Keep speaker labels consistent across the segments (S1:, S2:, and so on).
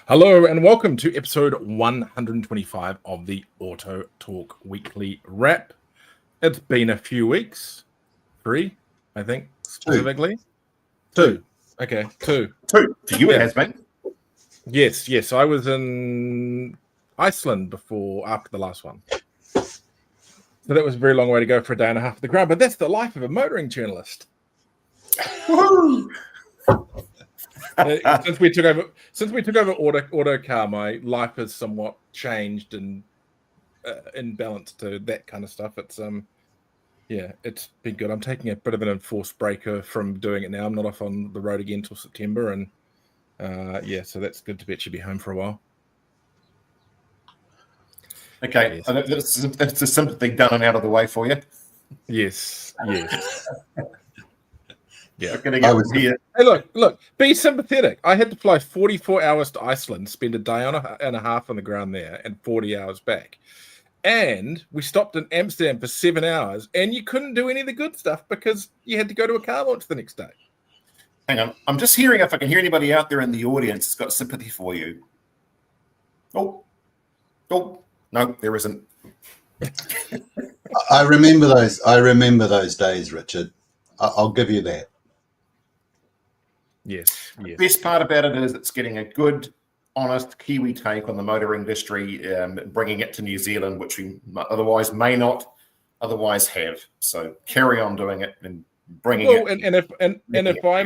S1: Hello and welcome to episode 125 of the AutoTalk Weekly Wrap. It's been a few weeks. 3, I think, specifically. Two. Okay, 2.
S2: For you, it has been.
S1: Yes. I was in Iceland after the last one. So that was a very long way to go for a day and a half of the ground, but that's the life of a motoring journalist.
S2: Woohoo!
S1: Since we took over Autocar, my life has somewhat changed and in balance to that kind of stuff. It's it's been good. I'm taking a bit of an enforced breaker from doing it now. I'm not off on the road again until September, and so that's good to actually be home for a while.
S2: Okay, yes. That's a simple thing done and out of the way for you.
S1: Yes. Yeah.
S2: Here.
S1: Hey, look, be sympathetic. I had to fly 44 hours to Iceland, spend a day and a half on the ground there, and 40 hours back. And we stopped in Amsterdam for 7 hours, and you couldn't do any of the good stuff because you had to go to a car launch the next day.
S2: Hang on. I'm just hearing if I can hear anybody out there in the audience that's got sympathy for you. Oh, no, there isn't.
S3: I remember those days, Richard. I'll give you that.
S1: Yes.
S2: The best part about it is it's getting a good, honest Kiwi take on the motor industry, bringing it to New Zealand, which we may not otherwise have. So carry on doing it and bringing it.
S1: And if I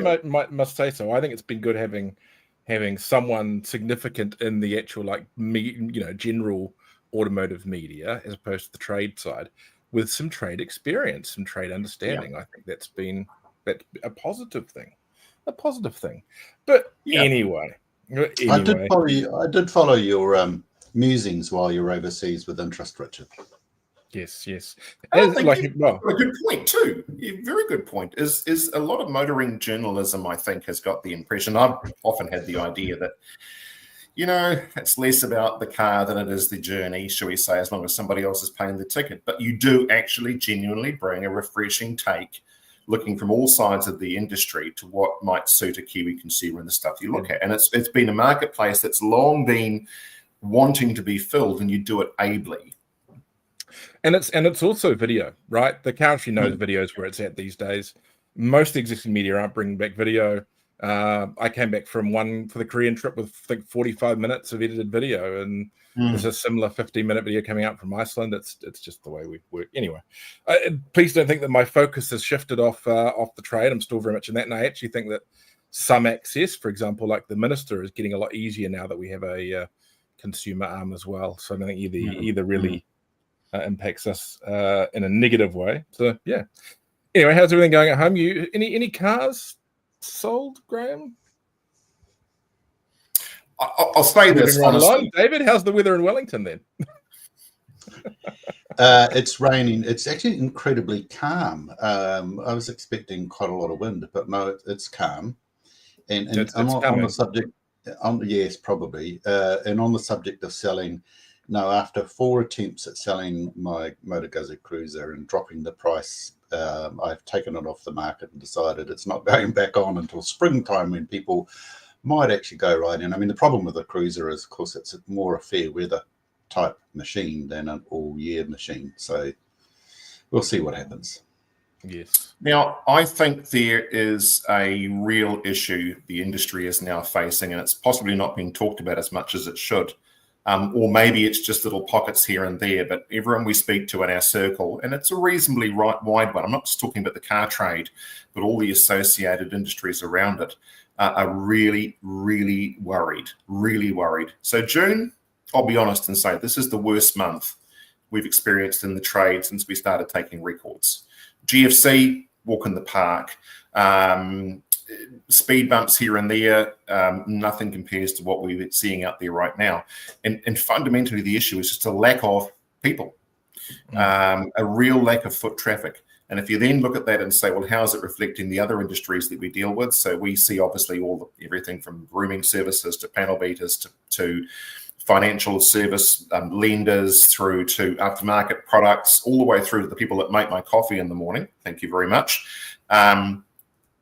S1: must say so, I think it's been good having someone significant in the actual general automotive media as opposed to the trade side with some trade experience, some trade understanding. I think that's a positive thing. But anyway,
S3: I did follow your musings while you were overseas with interest, Richard.
S2: Yes. A good point too. Very good point. Is a lot of motoring journalism, I think, has got the impression. I've often had the idea that, it's less about the car than it is the journey, shall we say, as long as somebody else is paying the ticket. But you do actually genuinely bring a refreshing take, looking from all sides of the industry to what might suit a Kiwi consumer and the stuff you look at. And it's been a marketplace that's long been wanting to be filled, and you do it ably.
S1: And it's also video, right? The car actually knows video is where it's at these days. Most of the existing media aren't bringing back video. I came back from one for the Korean trip with 45 minutes of edited video, and there's a similar 15-minute video coming out from Iceland. It's just the way we work. Anyway, please don't think that my focus has shifted off the trade. I'm still very much in that, and I actually think that some access, for example, like the minister, is getting a lot easier now that we have a consumer arm as well. So I think either really impacts us in a negative way. So yeah. Anyway, how's everything going at home? You any cars sold, Graham?
S2: I'll say this honestly.
S1: David, how's the weather in Wellington then?
S3: It's raining. It's actually incredibly calm. I was expecting quite a lot of wind, but no, it's calm. And on the subject, yes, probably. And on the subject of selling, no, after 4 attempts at selling my Motor Guzzi Cruiser and dropping the price, I've taken it off the market and decided it's not going back on until springtime when people might actually go right in. I mean, the problem with the Cruiser is, of course, it's more a fair weather type machine than an all-year machine. So we'll see what happens.
S2: Yes. Now, I think there is a real issue the industry is now facing, and it's possibly not being talked about as much as it should. Or maybe it's just little pockets here and there, but everyone we speak to in our circle, and it's a reasonably wide one. I'm not just talking about the car trade, but all the associated industries around it are really, really worried, So June, I'll be honest and say this is the worst month we've experienced in the trade since we started taking records. GFC, walk in the park. Speed bumps here and there, nothing compares to what we're seeing out there right now. And fundamentally, the issue is just a lack of people, a real lack of foot traffic. And if you then look at that and say, well, how is it reflecting the other industries that we deal with? So we see obviously everything from grooming services to panel beaters to financial service lenders through to aftermarket products, all the way through to the people that make my coffee in the morning. Thank you very much.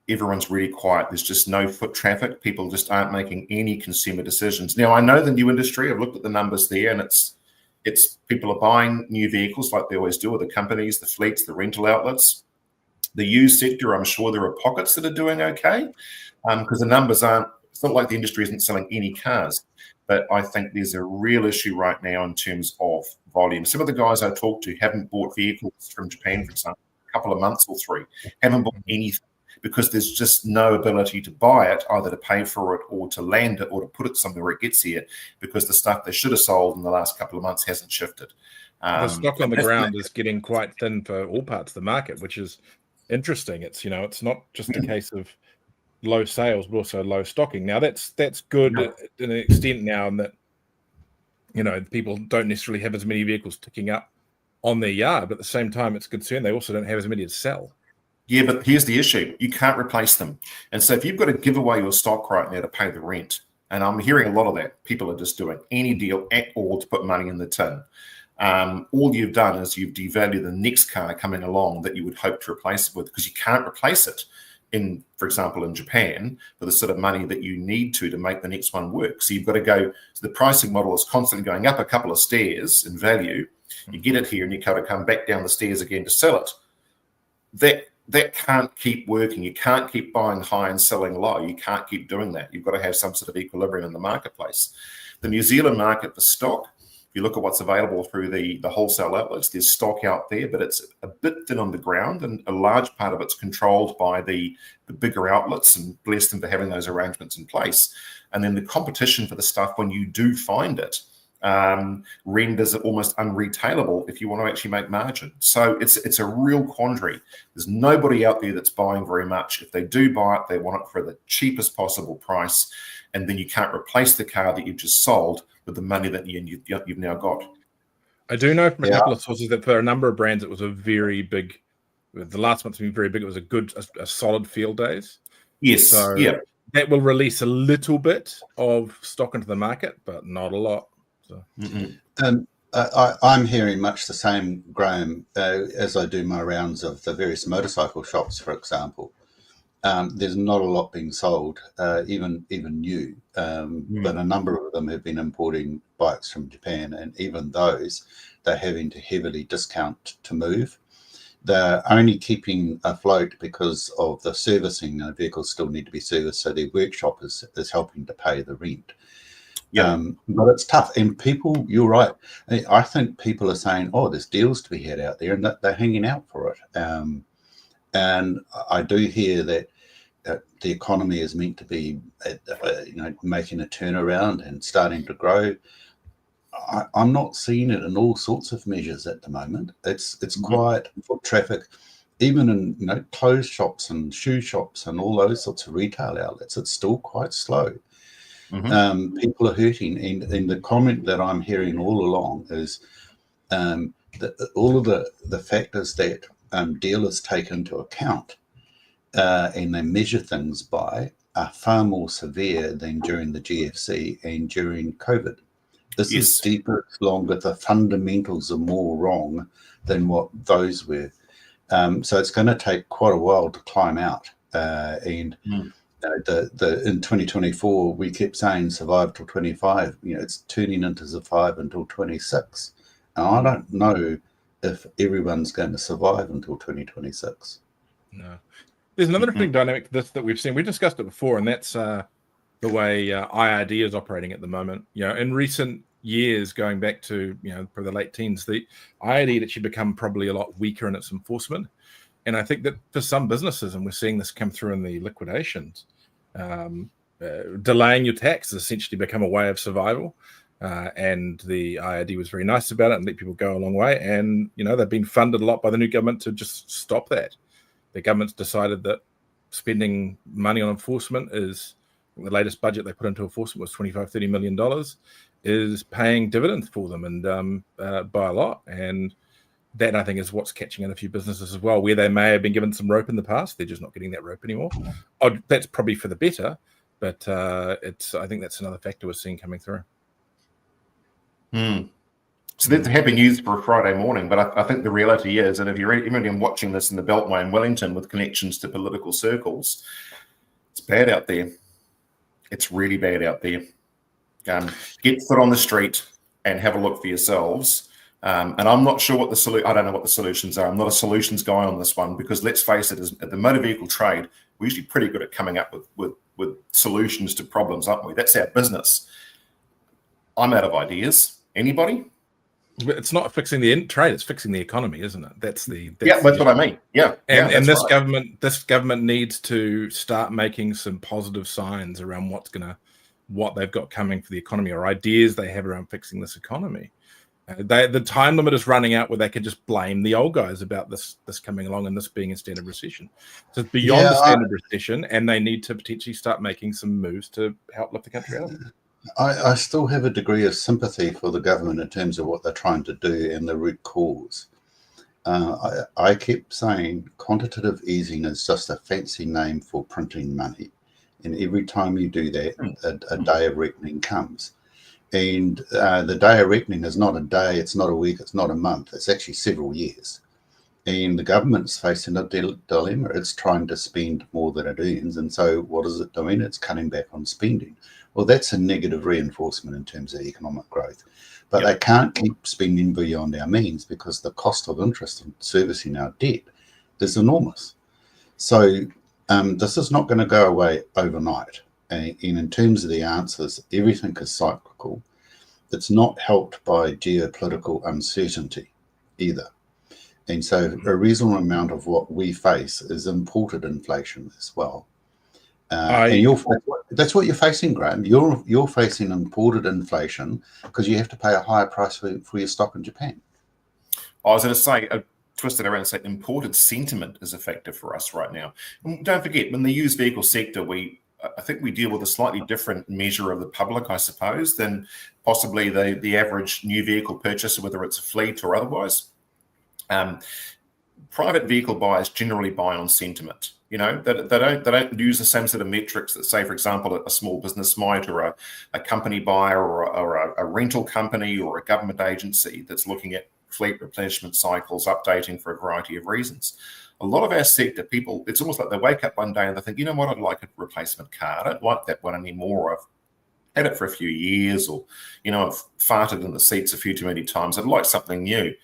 S2: everyone's really quiet. There's just no foot traffic. People just aren't making any consumer decisions. Now, I know the new industry. I've looked at the numbers there, and it's people are buying new vehicles like they always do, with the companies, the fleets, the rental outlets. The used sector, I'm sure there are pockets that are doing okay, because the numbers aren't. It's not like the industry isn't selling any cars, but I think there's a real issue right now in terms of volume. Some of the guys I talked to haven't bought vehicles from Japan, for example, a couple of months or 3, haven't bought anything, because there's just no ability to buy it, either to pay for it or to land it or to put it somewhere where it gets here, because the stuff they should have sold in the last couple of months hasn't shifted.
S1: The stock on the ground is getting quite thin for all parts of the market, which is interesting. It's it's not just a case of low sales, but also low stocking. Now that's good to an extent now, in that people don't necessarily have as many vehicles ticking up on their yard, but at the same time, it's a concern they also don't have as many to sell.
S2: Yeah, but here's the issue. You can't replace them. And so if you've got to give away your stock right now to pay the rent, and I'm hearing a lot of that, people are just doing any deal at all to put money in the tin. All you've done is you've devalued the next car coming along that you would hope to replace it with, because you can't replace it for example, in Japan, for the sort of money that you need to make the next one work. So you've got to go, so the pricing model is constantly going up a couple of stairs in value. You get it here and you kind of come back down the stairs again to sell it. That can't keep working. You can't keep buying high and selling low. You can't keep doing that. You've got to have some sort of equilibrium in the marketplace. The New Zealand market for stock, if you look at what's available through the wholesale outlets, there's stock out there, but it's a bit thin on the ground, and a large part of it's controlled by the bigger outlets, and bless them for having those arrangements in place. And then the competition for the stuff, when you do find it, renders it almost unretailable if you want to actually make margin. So it's a real quandary. There's nobody out there that's buying very much. If they do buy it, they want it for the cheapest possible price, and then you can't replace the car that you've just sold with the money that you've now got.
S1: I do know from a couple of sources that for a number of brands, it was a very big. The last month's been very big. It was a solid field days.
S2: Yes.
S1: So that will release a little bit of stock into the market, but not a lot. So.
S3: I'm hearing much the same, Graham, as I do my rounds of the various motorcycle shops, for example. There's not a lot being sold, even new, but a number of them have been importing bikes from Japan, and even those, they're having to heavily discount to move. They're only keeping afloat because of the servicing. Vehicles still need to be serviced, so their workshop is helping to pay the rent. But it's tough, and people, you're right. I think people are saying, "Oh, there's deals to be had out there," and that they're hanging out for it. And I do hear that the economy is meant to be, making a turnaround and starting to grow. I'm not seeing it in all sorts of measures at the moment. It's quiet. Foot traffic, even in clothes shops and shoe shops and all those sorts of retail outlets, it's still quite slow. People are hurting, and the comment that I'm hearing all along is that all of the factors that dealers take into account and they measure things by are far more severe than during the GFC and during COVID. This is deeper, it's longer. The fundamentals are more wrong than what those were. So it's going to take quite a while to climb out. In 2024, we kept saying survive till 25. It's turning into survive until 26. And I don't know if everyone's going to survive until 2026.
S1: No. There's another interesting dynamic to this that we've seen. We discussed it before, and that's the way IRD is operating at the moment. In recent years, going back to for the late teens, the IRD had actually become probably a lot weaker in its enforcement. And I think that for some businesses, and we're seeing this come through in the liquidations, delaying your tax has essentially become a way of survival. And the IRD was very nice about it and let people go a long way. And, they've been funded a lot by the new government to just stop that. The government's decided that spending money on enforcement is, the latest budget they put into enforcement was $25-30 million, is paying dividends for them, and by a lot. And that, I think, is what's catching in a few businesses as well, where they may have been given some rope in the past. They're just not getting that rope anymore. That's probably for the better, but I think that's another factor we're seeing coming through.
S2: So that's happy news for a Friday morning. But I think the reality is, and if you're even watching this in the Beltway in Wellington with connections to political circles, it's bad out there. It's really bad out there. Get foot on the street and have a look for yourselves. And I'm not sure what I don't know what the solutions are. I'm not a solutions guy on this one, because let's face it, as the motor vehicle trade, we're usually pretty good at coming up with solutions to problems, aren't we? That's our business. I'm out of ideas. Anybody?
S1: It's not fixing the trade; it's fixing the economy, isn't it? That's
S2: what I mean. Yeah,
S1: and this government needs to start making some positive signs around what they've got coming for the economy, or ideas they have around fixing this economy. The time limit is running out where they can just blame the old guys about this coming along and this being a standard recession. So it's beyond the standard recession, and they need to potentially start making some moves to help lift the country out of it.
S3: I still have a degree of sympathy for the government in terms of what they're trying to do and the root cause. I kept saying quantitative easing is just a fancy name for printing money. And every time you do that, a day of reckoning comes. And the day of reckoning is not a day, it's not a week, it's not a month. It's actually several years. And the government's facing a dilemma. It's trying to spend more than it earns. And so what is it doing? It's cutting back on spending. Well, that's a negative reinforcement in terms of economic growth. But they can't keep spending beyond our means, because the cost of interest in servicing our debt is enormous. So this is not going to go away overnight. And in terms of the answers, everything is cyclical. It's not helped by geopolitical uncertainty either. And so a reasonable amount of what we face is imported inflation as well. And that's what you're facing, Graham. You're facing imported inflation because you have to pay a higher price for your stock in Japan.
S2: I was going to say, twist it around and say imported sentiment is a factor for us right now. And don't forget, in the used vehicle sector, I think we deal with a slightly different measure of the public, I suppose, than possibly the average new vehicle purchaser, whether it's a fleet or otherwise. Private vehicle buyers generally buy on sentiment. You know, they don't use the same sort of metrics that, say, for example, a small business might, or a company buyer, or a rental company, or a government agency that's looking at fleet replenishment cycles, updating for a variety of reasons. A lot of our sector people, it's almost like they wake up one day and they think, you know what, I'd like a replacement car. I don't like that one anymore. I've had it for a few years, or, you know, I've farted in the seats a few too many times. I'd like something new.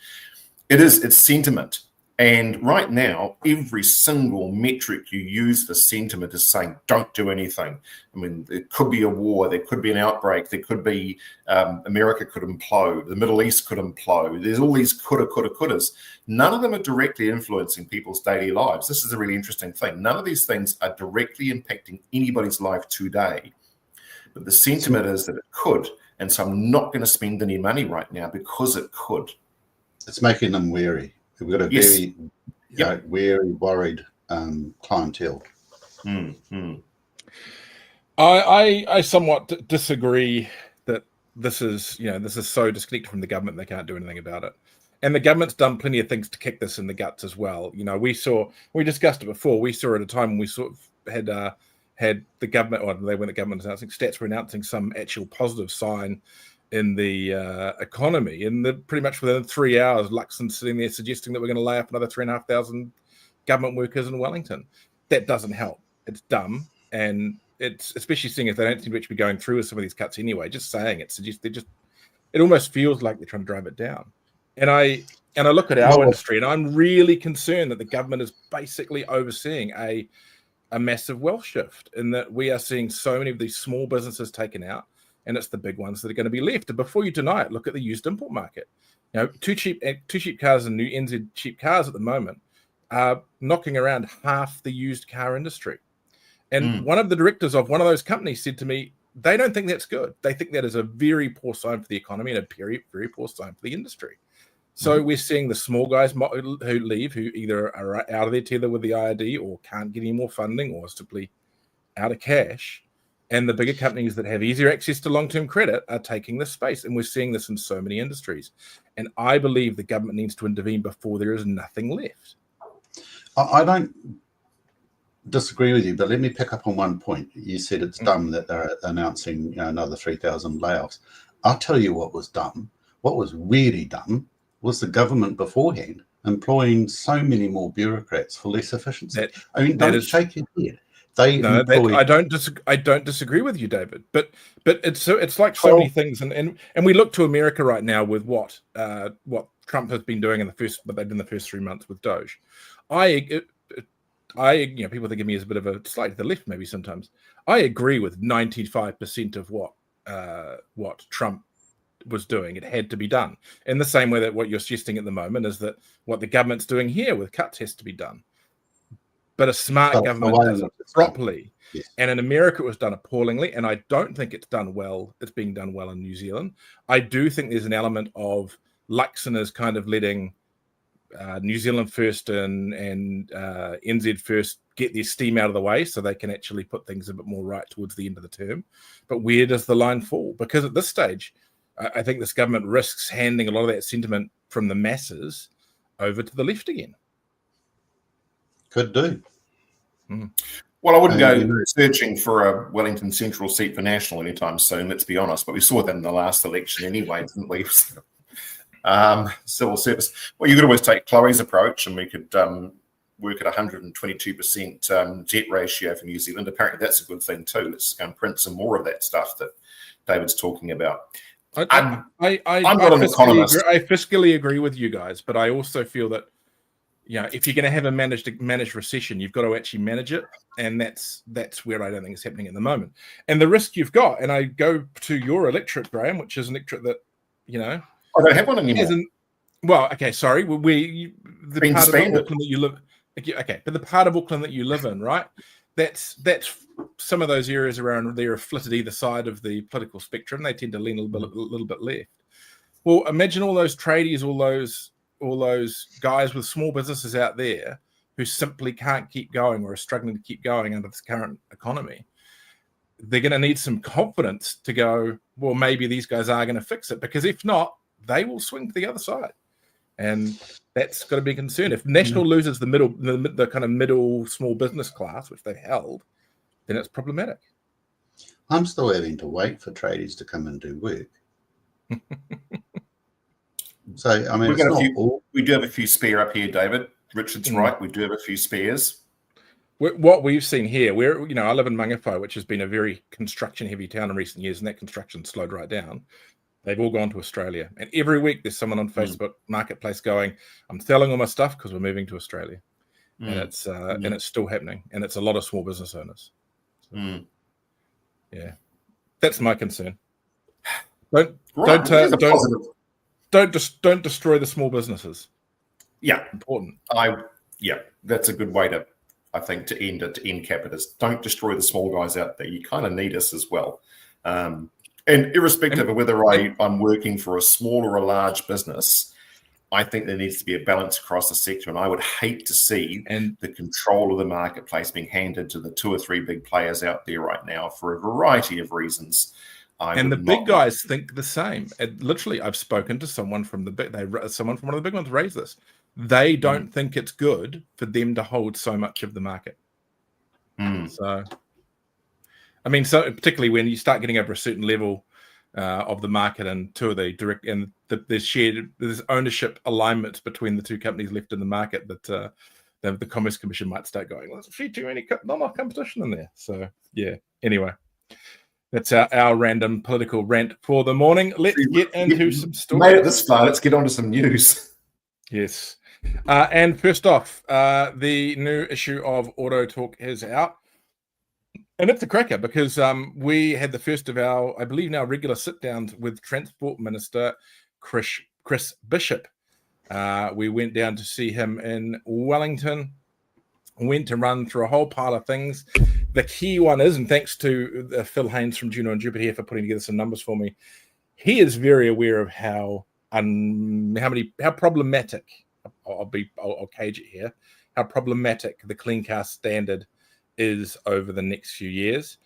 S2: It's sentiment. And right now, every single metric you use for sentiment is saying, don't do anything. I mean, it could be a war, there could be an outbreak, there could be, America could implode, the Middle East could implode. There's all these couldas. None of them are directly influencing people's daily lives. This is a really interesting thing. None of these things are directly impacting anybody's life today. But the sentiment is that it could. And so I'm not going to spend any money right now because it could.
S3: It's making them wary. We've got a very wary, worried clientele.
S2: Mm-hmm.
S1: I somewhat disagree that this is so disconnected from the government they can't do anything about it. And the government's done plenty of things to kick this in the guts as well. You know, we discussed it before. We saw at a time when we sort of had the government, or they weren't the government announcing, stats were announcing some actual positive sign in the economy, and pretty much within 3 hours, Luxon's sitting there suggesting that we're going to lay off another 3,500 government workers in Wellington. That doesn't help. It's dumb, and it's especially seeing if they don't seem to actually be going through with some of these cuts anyway. Just saying it suggests it almost feels like they're trying to drive it down. And I look at our industry, and I'm really concerned that the government is basically overseeing a massive wealth shift, in that we are seeing so many of these small businesses taken out. And it's the big ones that are going to be left. And before you deny it, look at the used import market. You know, two cheap cars and new NZ cheap cars at the moment are knocking around half the used car industry. And one of the directors of one of those companies said to me, they don't think that's good. They think that is a very poor sign for the economy and a very, very poor sign for the industry. So we're seeing the small guys who leave, who either are out of their tether with the IRD, or can't get any more funding, or simply out of cash. And the bigger companies that have easier access to long-term credit are taking this space. And we're seeing this in so many industries. And I believe the government needs to intervene before there is nothing left.
S3: I don't disagree with you, but let me pick up on one point. You said it's dumb that they're announcing another 3,000 layoffs. I'll tell you what was dumb. What was really dumb was the government beforehand employing so many more bureaucrats for less efficiency. I mean, don't shake your head.
S1: I don't disagree with you, David. But it's like so many things, and we look to America right now with what Trump has been doing in the first 3 months with Doge. People think of me as a bit of a slightly to the left, maybe sometimes. I agree with 95% of what Trump was doing. It had to be done in the same way that what you're suggesting at the moment is that what the government's doing here with cuts has to be done. But a smart government does it properly.
S3: Yes.
S1: And in America, it was done appallingly. And I don't think it's done well. It's being done well in New Zealand. I do think there's an element of Luxoners kind of letting New Zealand first and NZ first get their steam out of the way so they can actually put things a bit more right towards the end of the term. But where does the line fall? Because at this stage, I think this government risks handing a lot of that sentiment from the masses over to the left again.
S3: Could do.
S2: Well, I wouldn't go searching for a Wellington Central seat for National anytime soon, let's be honest. But we saw that in the last election anyway, didn't we? Civil service. Well, you could always take Chloe's approach, and we could work at 122% debt ratio for New Zealand. Apparently, that's a good thing too. Let's go and print some more of that stuff that David's talking about. I'm not an economist.
S1: I fiscally agree with you guys, but I also feel that if you're going to have a managed recession, you've got to actually manage it, and that's where I don't think it's happening at the moment. And the risk you've got, and I go to your electorate, Graham, which is an electorate that
S2: I don't have one anymore.
S1: Well, okay, sorry. The part of Auckland that you live. Okay, but the part of Auckland that you live in, right? That's some of those areas around there are flitted either side of the political spectrum. They tend to lean a little bit left. Well, imagine all those tradies, all those guys with small businesses out there who simply can't keep going or are struggling to keep going under this current economy. They're going to need some confidence to go, well, maybe these guys are going to fix it, because if not, they will swing to the other side. And that's got to be a concern. If National loses the kind of middle small business class, which they've held, then it's problematic.
S3: I'm still having to wait for tradies to come and do work. So, I mean,
S2: we do have a few spare up here, David. Richard's right. We do have a few spares.
S1: What we've seen here, I live in Mangawhai, which has been a very construction-heavy town in recent years, and that construction slowed right down. They've all gone to Australia. And every week there's someone on Facebook Marketplace going, I'm selling all my stuff because we're moving to Australia. And it's still happening. And it's a lot of small business owners. So, yeah. That's my concern. Don't destroy the small businesses.
S2: Yeah.
S1: Important.
S2: That's a good way to, I think, to end Capitas. Don't destroy the small guys out there. You kind of need us as well. And irrespective of whether I'm working for a small or a large business, I think there needs to be a balance across the sector. And I would hate to see the control of the marketplace being handed to the 2 or 3 big players out there right now for a variety of reasons.
S1: And the big guys think the same. Literally, I've spoken to someone from someone from one of the big ones raised this. They don't think it's good for them to hold so much of the market. So, I mean, so particularly when you start getting over a certain level of the market, and two of the direct and there's ownership alignment between the two companies left in the market, that the Commerce Commission might start going, well, there's too many not enough competition in there. So yeah. Anyway. That's our random political rant for the morning. Let's get into some stories.
S2: Made it this far. Let's get on to some news.
S1: Yes. And first off, the new issue of AutoTalk is out. And it's a cracker because we had the first of our, I believe now, regular sit-downs with Transport Minister Chris Bishop. We went down to see him in Wellington, went to run through a whole pile of things. The key one is, and thanks to Phil Haynes from Juno and Jupiter here for putting together some numbers for me, he is very aware of how problematic, I'll cage it here, how problematic the clean car standard is over the next few years.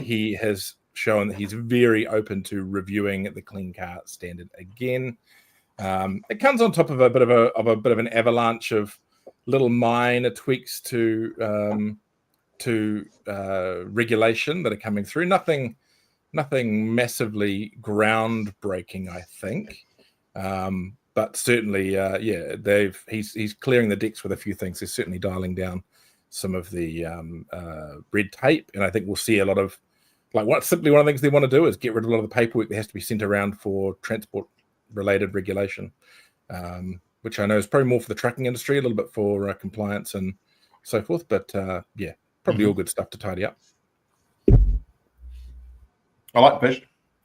S1: He has shown that he's very open to reviewing the clean car standard again. It comes on top of a bit of an avalanche of little minor tweaks to regulation that are coming through. Nothing massively groundbreaking, I think. But certainly, he's clearing the decks with a few things. They're certainly dialing down some of the red tape, and I think we'll see a lot of one of the things they want to do is get rid of a lot of the paperwork that has to be sent around for transport-related regulation, which I know is probably more for the trucking industry, a little bit for compliance and so forth. But probably all good stuff to tidy up.
S2: I like Bish.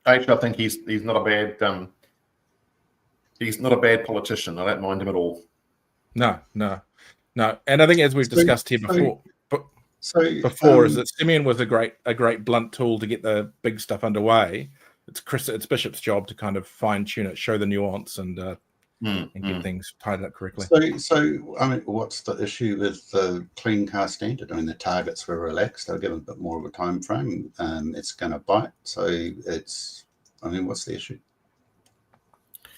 S2: Actually, I think he's not a bad he's not a bad politician. I don't mind him at all.
S1: No. And I think as we've discussed here before, is that Simeon was a great blunt tool to get the big stuff underway. It's Bishop's job to kind of fine tune it, show the nuance, and get things tied up correctly.
S3: So I mean, what's the issue with the clean car standard? I mean, the targets were relaxed. They'll give a bit more of a time frame. It's going to bite. So what's the issue?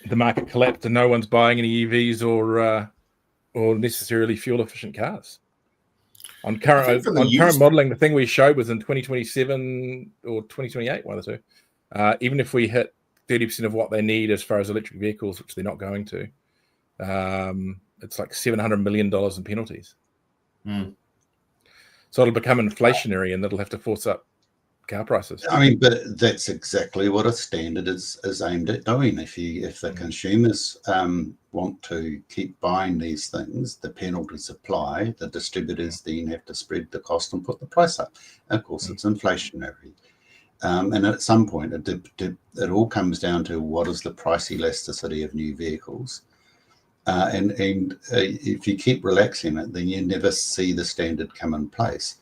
S1: The market collapsed, and no one's buying any EVs or necessarily fuel efficient cars. On current modeling, the thing we showed was in 2027 or 2028, one of the two. Even if we hit 30% of what they need as far as electric vehicles, which they're not going to, it's like $700 million in penalties. So it'll become inflationary, and that'll have to force up car prices.
S3: I mean, but that's exactly what a standard is aimed at doing. If the consumers want to keep buying these things, the penalties apply. The distributors then have to spread the cost and put the price up. And of course, it's inflationary. And at some point, it all comes down to what is the price elasticity of new vehicles. And if you keep relaxing it, then you never see the standard come in place.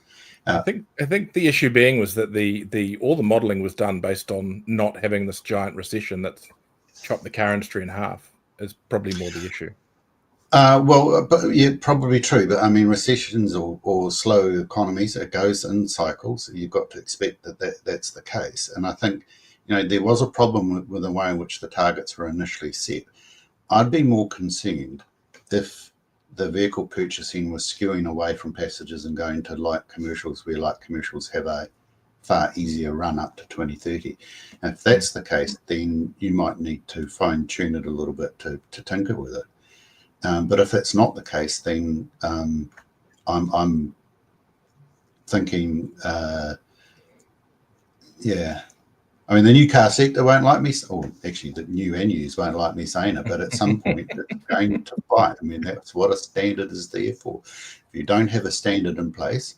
S1: I think the issue being was that all the modelling was done based on not having this giant recession that's chopped the car industry in half. Is probably more the issue. Probably true. But I mean, recessions or slow economies, it goes in cycles. You've got to expect that's the case. And I think, there was a problem with the way in which the targets were initially set. I'd be more concerned if the vehicle purchasing was skewing away from passengers and going to light commercials, where light commercials have a far easier run up to 2030. And if that's the case, then you might need to fine tune it a little bit to tinker with it. But if it's not the case, then I'm thinking, I mean, the new car sector won't like me, or actually the new and used won't like me saying it, but at some point it's going to bite. I mean, that's what a standard is there for. If you don't have a standard in place,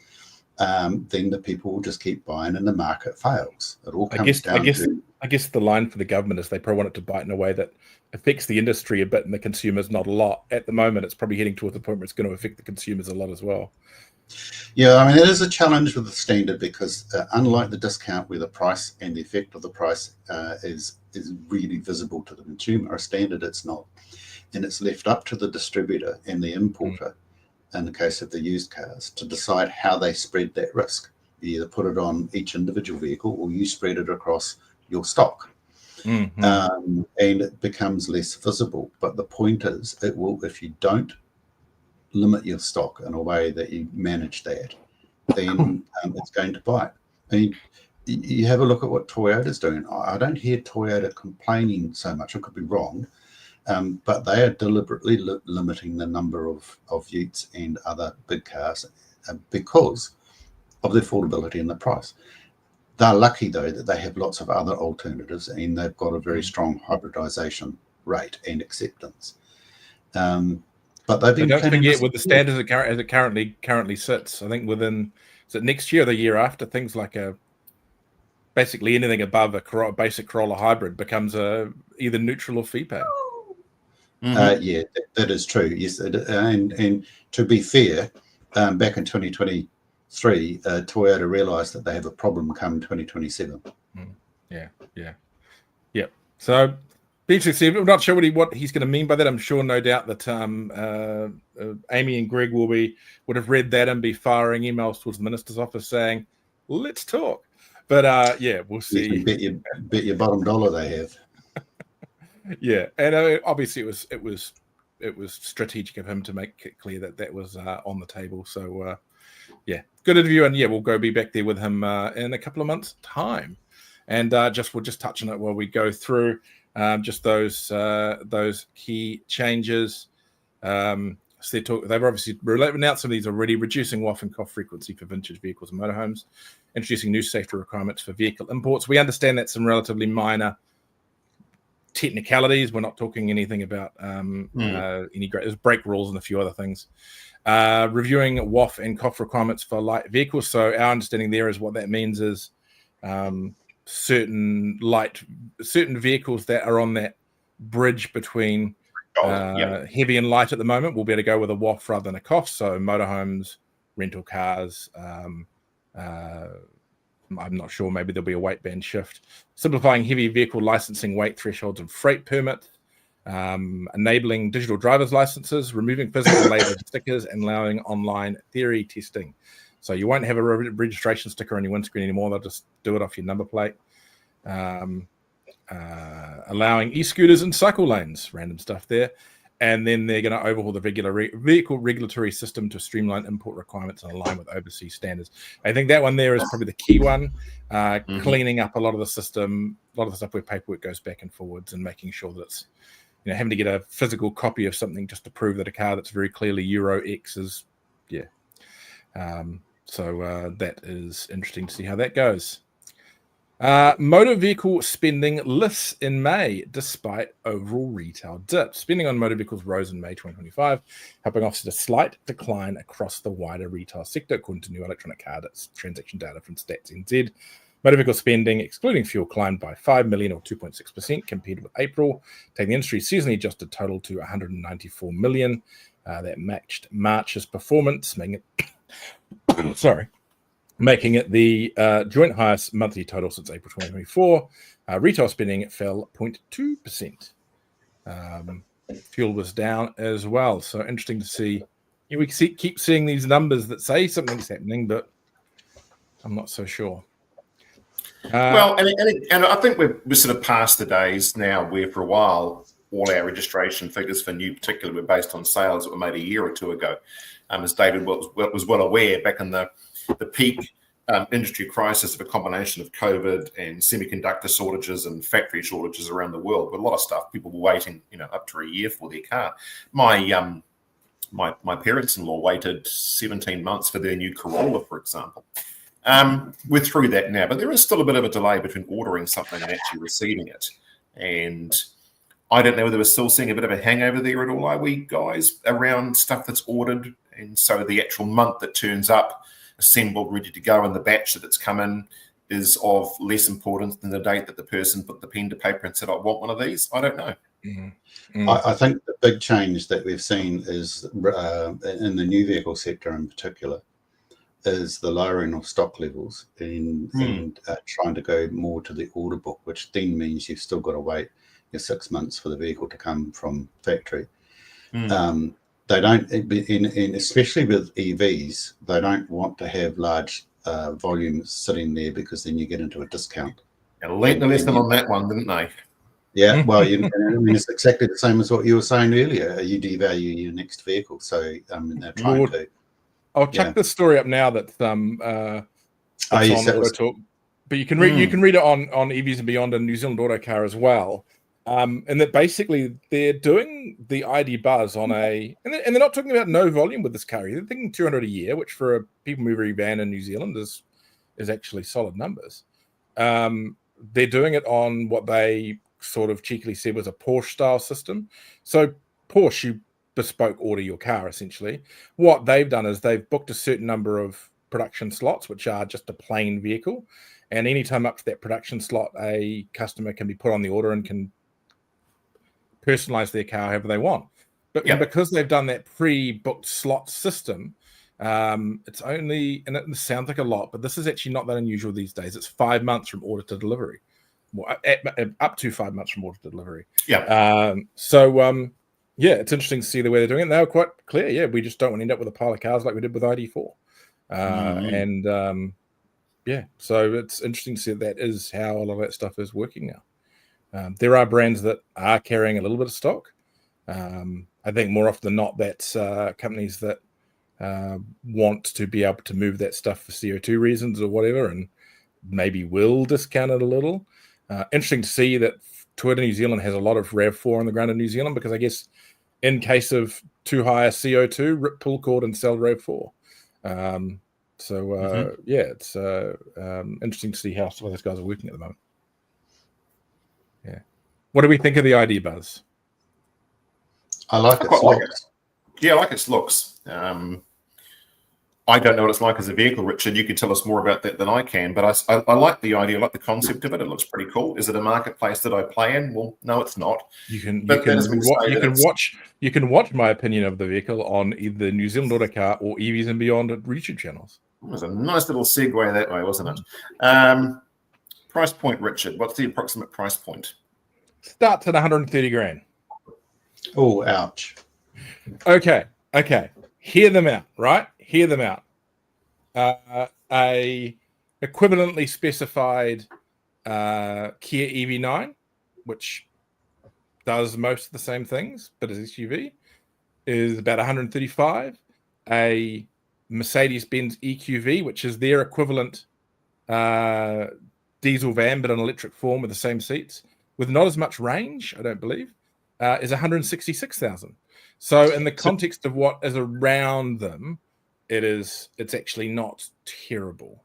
S1: then the people will just keep buying and the market fails. It all comes down to... I guess the line for the government is they probably want it to bite in a way that affects the industry a bit and the consumers not a lot. At the moment, it's probably heading towards the point where it's going to affect the consumers a lot as well.
S3: Yeah, I mean, it is a challenge with the standard because unlike the discount where the price and the effect of the price is really visible to the consumer, a standard it's not. And it's left up to the distributor and the importer, in the case of the used cars, to decide how they spread that risk. You either put it on each individual vehicle or you spread it across your stock. And it becomes less visible. But the point is, it will, if you don't limit your stock in a way that you manage that, then it's going to bite. I mean, you have a look at what Toyota's doing. I don't hear Toyota complaining so much. I could be wrong, but they are deliberately limiting the number of utes and other big cars because of the affordability and the price. They're lucky, though, that they have lots of other alternatives and they've got a very strong hybridization rate and acceptance. But they've been...
S1: Don't forget, with the standards as it currently sits, I think is it next year or the year after, things like basically anything above a basic Corolla hybrid becomes either neutral or fee pay.
S3: Yeah, that is true. Yes, and to be fair, back in 2023, Toyota realised that they have a problem come 2027.
S1: Yeah. So, be interesting. I'm not sure what he's going to mean by that. I'm sure, no doubt, that Amy and Greg would have read that and be firing emails towards the minister's office saying, "Let's talk." But we'll see.
S3: Bet your bottom dollar they have.
S1: Yeah, and obviously it was strategic of him to make it clear that was on the table. So good interview, and we'll go be back there with him in a couple of months' time. and we'll just touch on it while we go through just those key changes. So they've obviously announced some of these already, reducing WAF and cough frequency for vintage vehicles and motorhomes, introducing new safety requirements for vehicle imports. We understand that's some relatively minor technicalities. We're not talking anything about any great. There's brake rules and a few other things. Reviewing WAF and cough requirements for light vehicles. So our understanding there is what that means is certain vehicles that are on that bridge between heavy and light at the moment will be able to go with a WAF rather than a cough. So motorhomes, rental cars. I'm not sure. Maybe there'll be a weight band shift. Simplifying heavy vehicle licensing weight thresholds and freight permits. Enabling digital driver's licenses, removing physical label stickers, and allowing online theory testing. So you won't have a registration sticker on your windscreen anymore. They'll just do it off your number plate. Allowing e-scooters and cycle lanes, random stuff there. And then they're going to overhaul the vehicle regulatory system to streamline import requirements and align with overseas standards. I think that one there is probably the key one, cleaning up a lot of the system, a lot of the stuff where paperwork goes back and forwards, and making sure that it's, having to get a physical copy of something just to prove that a car that's very clearly Euro X is, so that is interesting to see how that goes. Motor vehicle spending lifts in May despite overall retail dip. Spending on motor vehicles rose in May 2025, helping offset a slight decline across the wider retail sector, according to new electronic car transaction data from Stats NZ. Motor vehicle spending, excluding fuel, climbed by 5 million or 2.6% compared with April, taking the industry seasonally adjusted total to 194 million. That matched March's performance, making it making it the joint highest monthly total since April 2024. Retail spending fell 0.2%. Fuel was down as well. So interesting to see. We keep seeing these numbers that say something's happening, but I'm not so sure.
S2: Well, and I think we're sort of past the days now where for a while all our registration figures for new particularly were based on sales that were made a year or two ago. As David was well aware, back in the peak industry crisis of a combination of COVID and semiconductor shortages and factory shortages around the world, with a lot of stuff, people were waiting, up to a year for their car. My parents-in-law waited 17 months for their new Corolla, for example. We're through that now, but there is still a bit of a delay between ordering something and actually receiving it. And I don't know whether we're still seeing a bit of a hangover there at all, are we, guys, around stuff that's ordered? And so the actual month that turns up, assembled, ready to go, and the batch that it's come in is of less importance than the date that the person put the pen to paper and said, I want one of these? I don't know.
S3: Mm-hmm. I think the big change that we've seen is in the new vehicle sector in particular is the lowering of stock levels and trying to go more to the order book, which then means you've still got to wait your 6 months for the vehicle to come from factory. They don't, and especially with EVs, they don't want to have large volumes sitting there because then you get into a discount.
S2: And learned the lesson on that one, didn't they?
S3: Yeah, well, it's exactly the same as what you were saying earlier. You devalue your next vehicle, so they're trying to.
S1: I'll chuck this story up now that's on AutoTalk, but you can read it on EVs and Beyond and New Zealand Autocar as well. And that basically they're doing the ID Buzz on and they're not talking about no volume with this car. They're thinking 200 a year, which for a people mover van in New Zealand is actually solid numbers. They're doing it on what they sort of cheekily said was a Porsche style system. So Porsche, you bespoke order your car essentially. What they've done is they've booked a certain number of production slots, which are just a plain vehicle. And anytime up to that production slot, a customer can be put on the order and can personalize their car however they want. But because they've done that pre-booked slot system, it's only, and it sounds like a lot, but this is actually not that unusual these days. It's 5 months from order to delivery. Well, up to 5 months from order to delivery. It's interesting to see the way they're doing it. They were quite clear. We just don't want to end up with a pile of cars like we did with ID4. So it's interesting to see that is how a lot of that stuff is working now. There are brands that are carrying a little bit of stock. I think more often than not, that's companies that want to be able to move that stuff for CO2 reasons or whatever, and maybe will discount it a little. Interesting to see that Toyota New Zealand has a lot of RAV4 on the ground in New Zealand, because I guess in case of too high a CO2, rip pull cord and sell RAV4. Yeah, it's interesting to see how some of those guys are working at the moment. Yeah. What do we think of the ID Buzz?
S3: I like its looks.
S2: Yeah, I like its looks. I don't know what it's like as a vehicle, Richard. You can tell us more about that than I can, but I like the idea, I like the concept of it. It looks pretty cool. Is it a marketplace that I play in? Well, no, it's not.
S1: You can watch my opinion of the vehicle on either New Zealand Autocar or EVs and Beyond at YouTube channels.
S2: It was a nice little segue that way, wasn't it? Price point, Richard. What's the approximate price point?
S1: Starts at 130 grand.
S3: Oh, ouch.
S1: Okay. Hear them out, right? Hear them out. A equivalently specified Kia EV9, which does most of the same things, but as SUV, is about 135. A Mercedes-Benz EQV, which is their equivalent diesel van, but in electric form with the same seats, with not as much range, I don't believe, is 166,000. So in the context of what is around them, it's actually not terrible.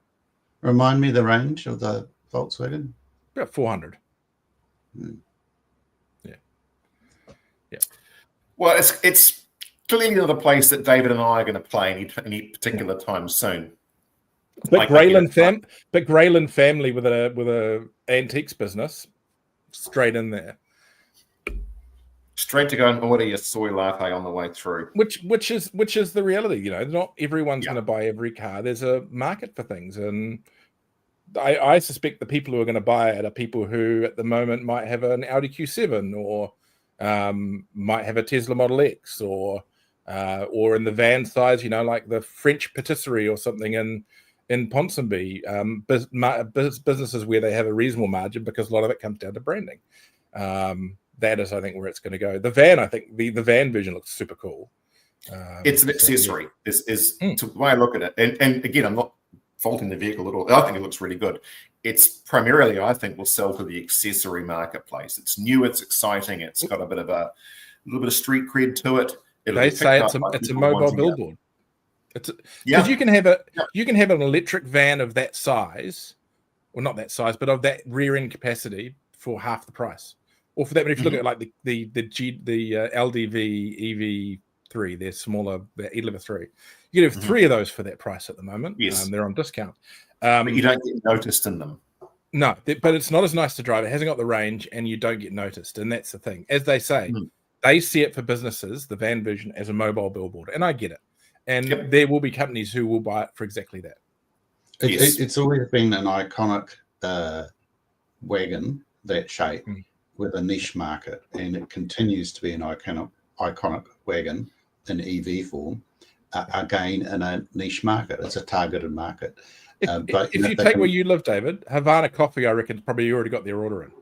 S3: Remind me the range of the Volkswagen.
S1: About 400. Yeah.
S2: Well, it's clearly not a place that David and I are going to play any particular time soon.
S1: But Grayland family with a antiques business, straight in there.
S2: Straight to go and order your soy latte on the way through.
S1: Which is the reality, Not everyone's going to buy every car. There's a market for things, and I suspect the people who are going to buy it are people who at the moment might have an Audi Q7 or might have a Tesla Model X or in the van size, like the French patisserie or something in Ponsonby, businesses where they have a reasonable margin, because a lot of it comes down to branding. That is, I think, where it's going to go. The van, I think, the van version looks super cool.
S2: It's an accessory. Is the way I look at it. And again, I'm not faulting the vehicle at all. I think it looks really good. It's primarily, I think, will sell to the accessory marketplace. It's new. It's exciting. It's got a little bit of street cred to it.
S1: They say it's a mobile billboard. Because you can have an electric van of that size, well, not that size, but of that rear end capacity for half the price. Or for that, but if you look at like the LDV EV3, they're smaller, they're E-Liver3. You can have three of those for that price at the moment.
S2: Yes,
S1: they're on discount.
S2: But you don't get noticed in them.
S1: No, but it's not as nice to drive. It hasn't got the range, and you don't get noticed. And that's the thing. As they say, they see it for businesses, the van version, as a mobile billboard, and I get it. And there will be companies who will buy it for exactly that.
S3: It's always been an iconic wagon, that shape, with a niche market, and it continues to be an iconic wagon in EV form, again in a niche market. It's a targeted market. But
S1: if you take where you live, David, Havana Coffee, I reckon, probably already got their order in.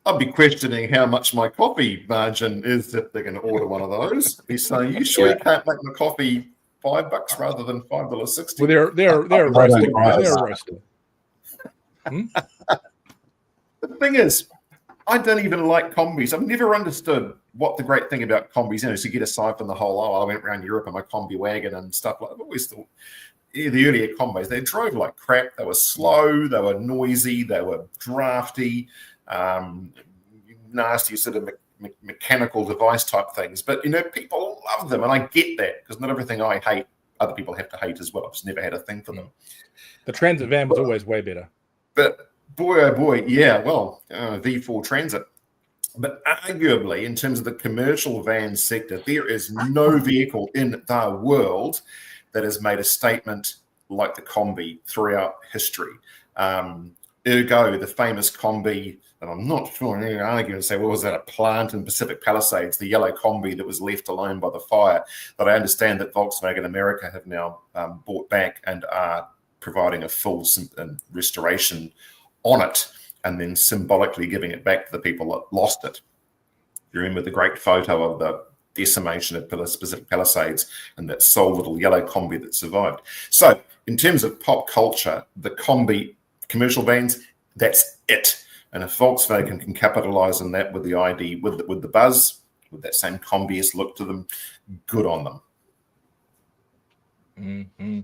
S2: I'll be questioning how much my coffee margin is if they're going to order one of those. Be saying, "You sure you can't make my coffee $5 rather than $5.60?"
S1: Well, they're roasted. They're roasted.
S2: The thing is, I don't even like combis. I've never understood what the great thing about combis is. To get aside from the whole, I went around Europe in my combi wagon and stuff like that. I've always thought the earlier combis, they drove like crap. They were slow. They were noisy. They were drafty. Nasty sort of mechanical device type things. But, people love them. And I get that, because not everything I hate, other people have to hate as well. I've just never had a thing for them.
S1: The Transit van was always way better.
S2: But boy, oh boy, yeah, well, V4 Transit. But arguably, in terms of the commercial van sector, there is no vehicle in the world that has made a statement like the Combi throughout history. Ergo, the famous Combi, and I'm not sure anyone argue and say, well, was that a plant in Pacific Palisades, the yellow Combi that was left alone by the fire? But I understand that Volkswagen America have now bought back and are providing a full restoration on it, and then symbolically giving it back to the people that lost it. You remember the great photo of the decimation of Pacific Palisades and that sole little yellow Combi that survived. So in terms of pop culture, the combi commercial vans, that's it. And if Volkswagen can capitalize on that with the ID, with the buzz, with that same combi-esque look to them, good on them.
S1: Mm-hmm.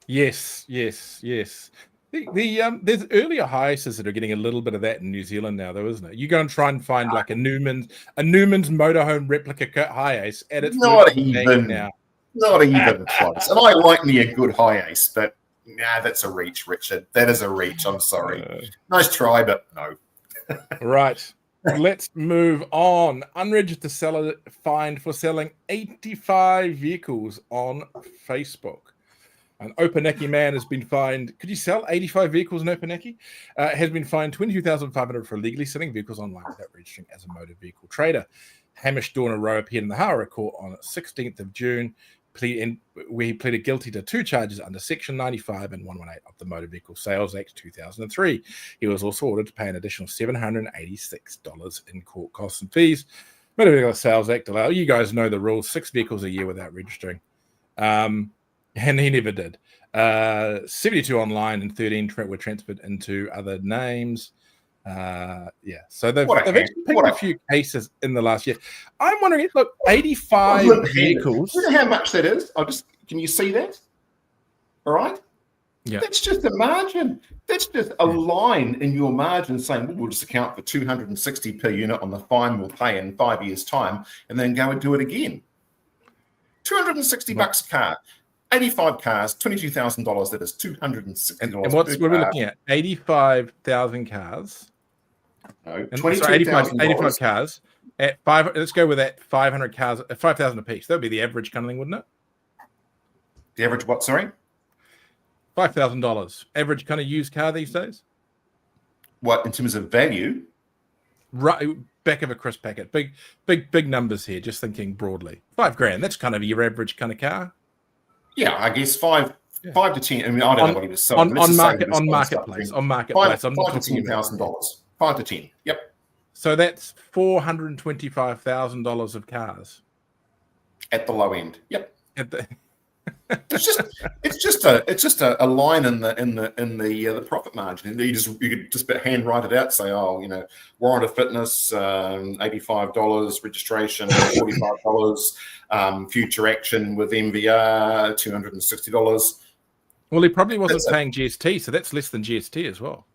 S1: Yes. There's earlier Hiaces that are getting a little bit of that in New Zealand now, though, isn't it? You go and try and find like a Newman's motorhome replica Hiace at its
S2: not even close. And I like me a good Hiace, but nah, that's a reach, Richard. That is a reach. I'm sorry. Nice try, but no.
S1: Right. Let's move on. Unregistered seller fined for selling 85 vehicles on Facebook. An Opunake man has been fined. Could you sell 85 vehicles in Opunake? Has been fined $22,500 for illegally selling vehicles online without registering as a motor vehicle trader. Hamish Dorner Rowe appeared in the Howrah Court on 16th of June, where he pleaded guilty to 2 charges under Section 95 and 118 of the Motor Vehicle Sales Act 2003. He was also ordered to pay an additional $786 in court costs and fees. Motor Vehicle Sales Act allow, you guys know the rules, 6 vehicles a year without registering. And he never did. 72 online and 13 were transferred into other names. So they've actually picked a few cases in the last year. I'm wondering, look, 85 vehicles.
S2: Do you know how much that is? Can you see that? All right.
S1: Yeah.
S2: That's just a margin. That's just a line in your margin saying, well, we'll just account for 260 per unit on the fine we'll pay in 5 years' time, and then go and do it again. 260 bucks a car. 85 cars, $22,000. That is $260.
S1: And what are we looking at? 85,000 cars.
S2: No,
S1: 85 cars at 5. Let's go with that. 500 cars at 5,000 a piece. That would be the average kind of thing, wouldn't it?
S2: The average what? Sorry,
S1: $5,000 average kind of used car these days.
S2: What in terms of value?
S1: Right, back of a crisp packet. Big numbers here. Just thinking broadly. $5,000. That's kind of your average kind of car.
S2: Yeah, I guess 5 to 10. I mean, I don't know what he was selling.
S1: On marketplace.
S2: $5 to $10,000. 5 to 10. Yep.
S1: So that's $425,000 of cars
S2: at the low end. Yep. It's just a line in the profit margin. You could just handwrite it out. Say, warrant of fitness, $85, registration $45, future action with MVR $260.
S1: Well, he probably wasn't paying GST, so that's less than GST as well.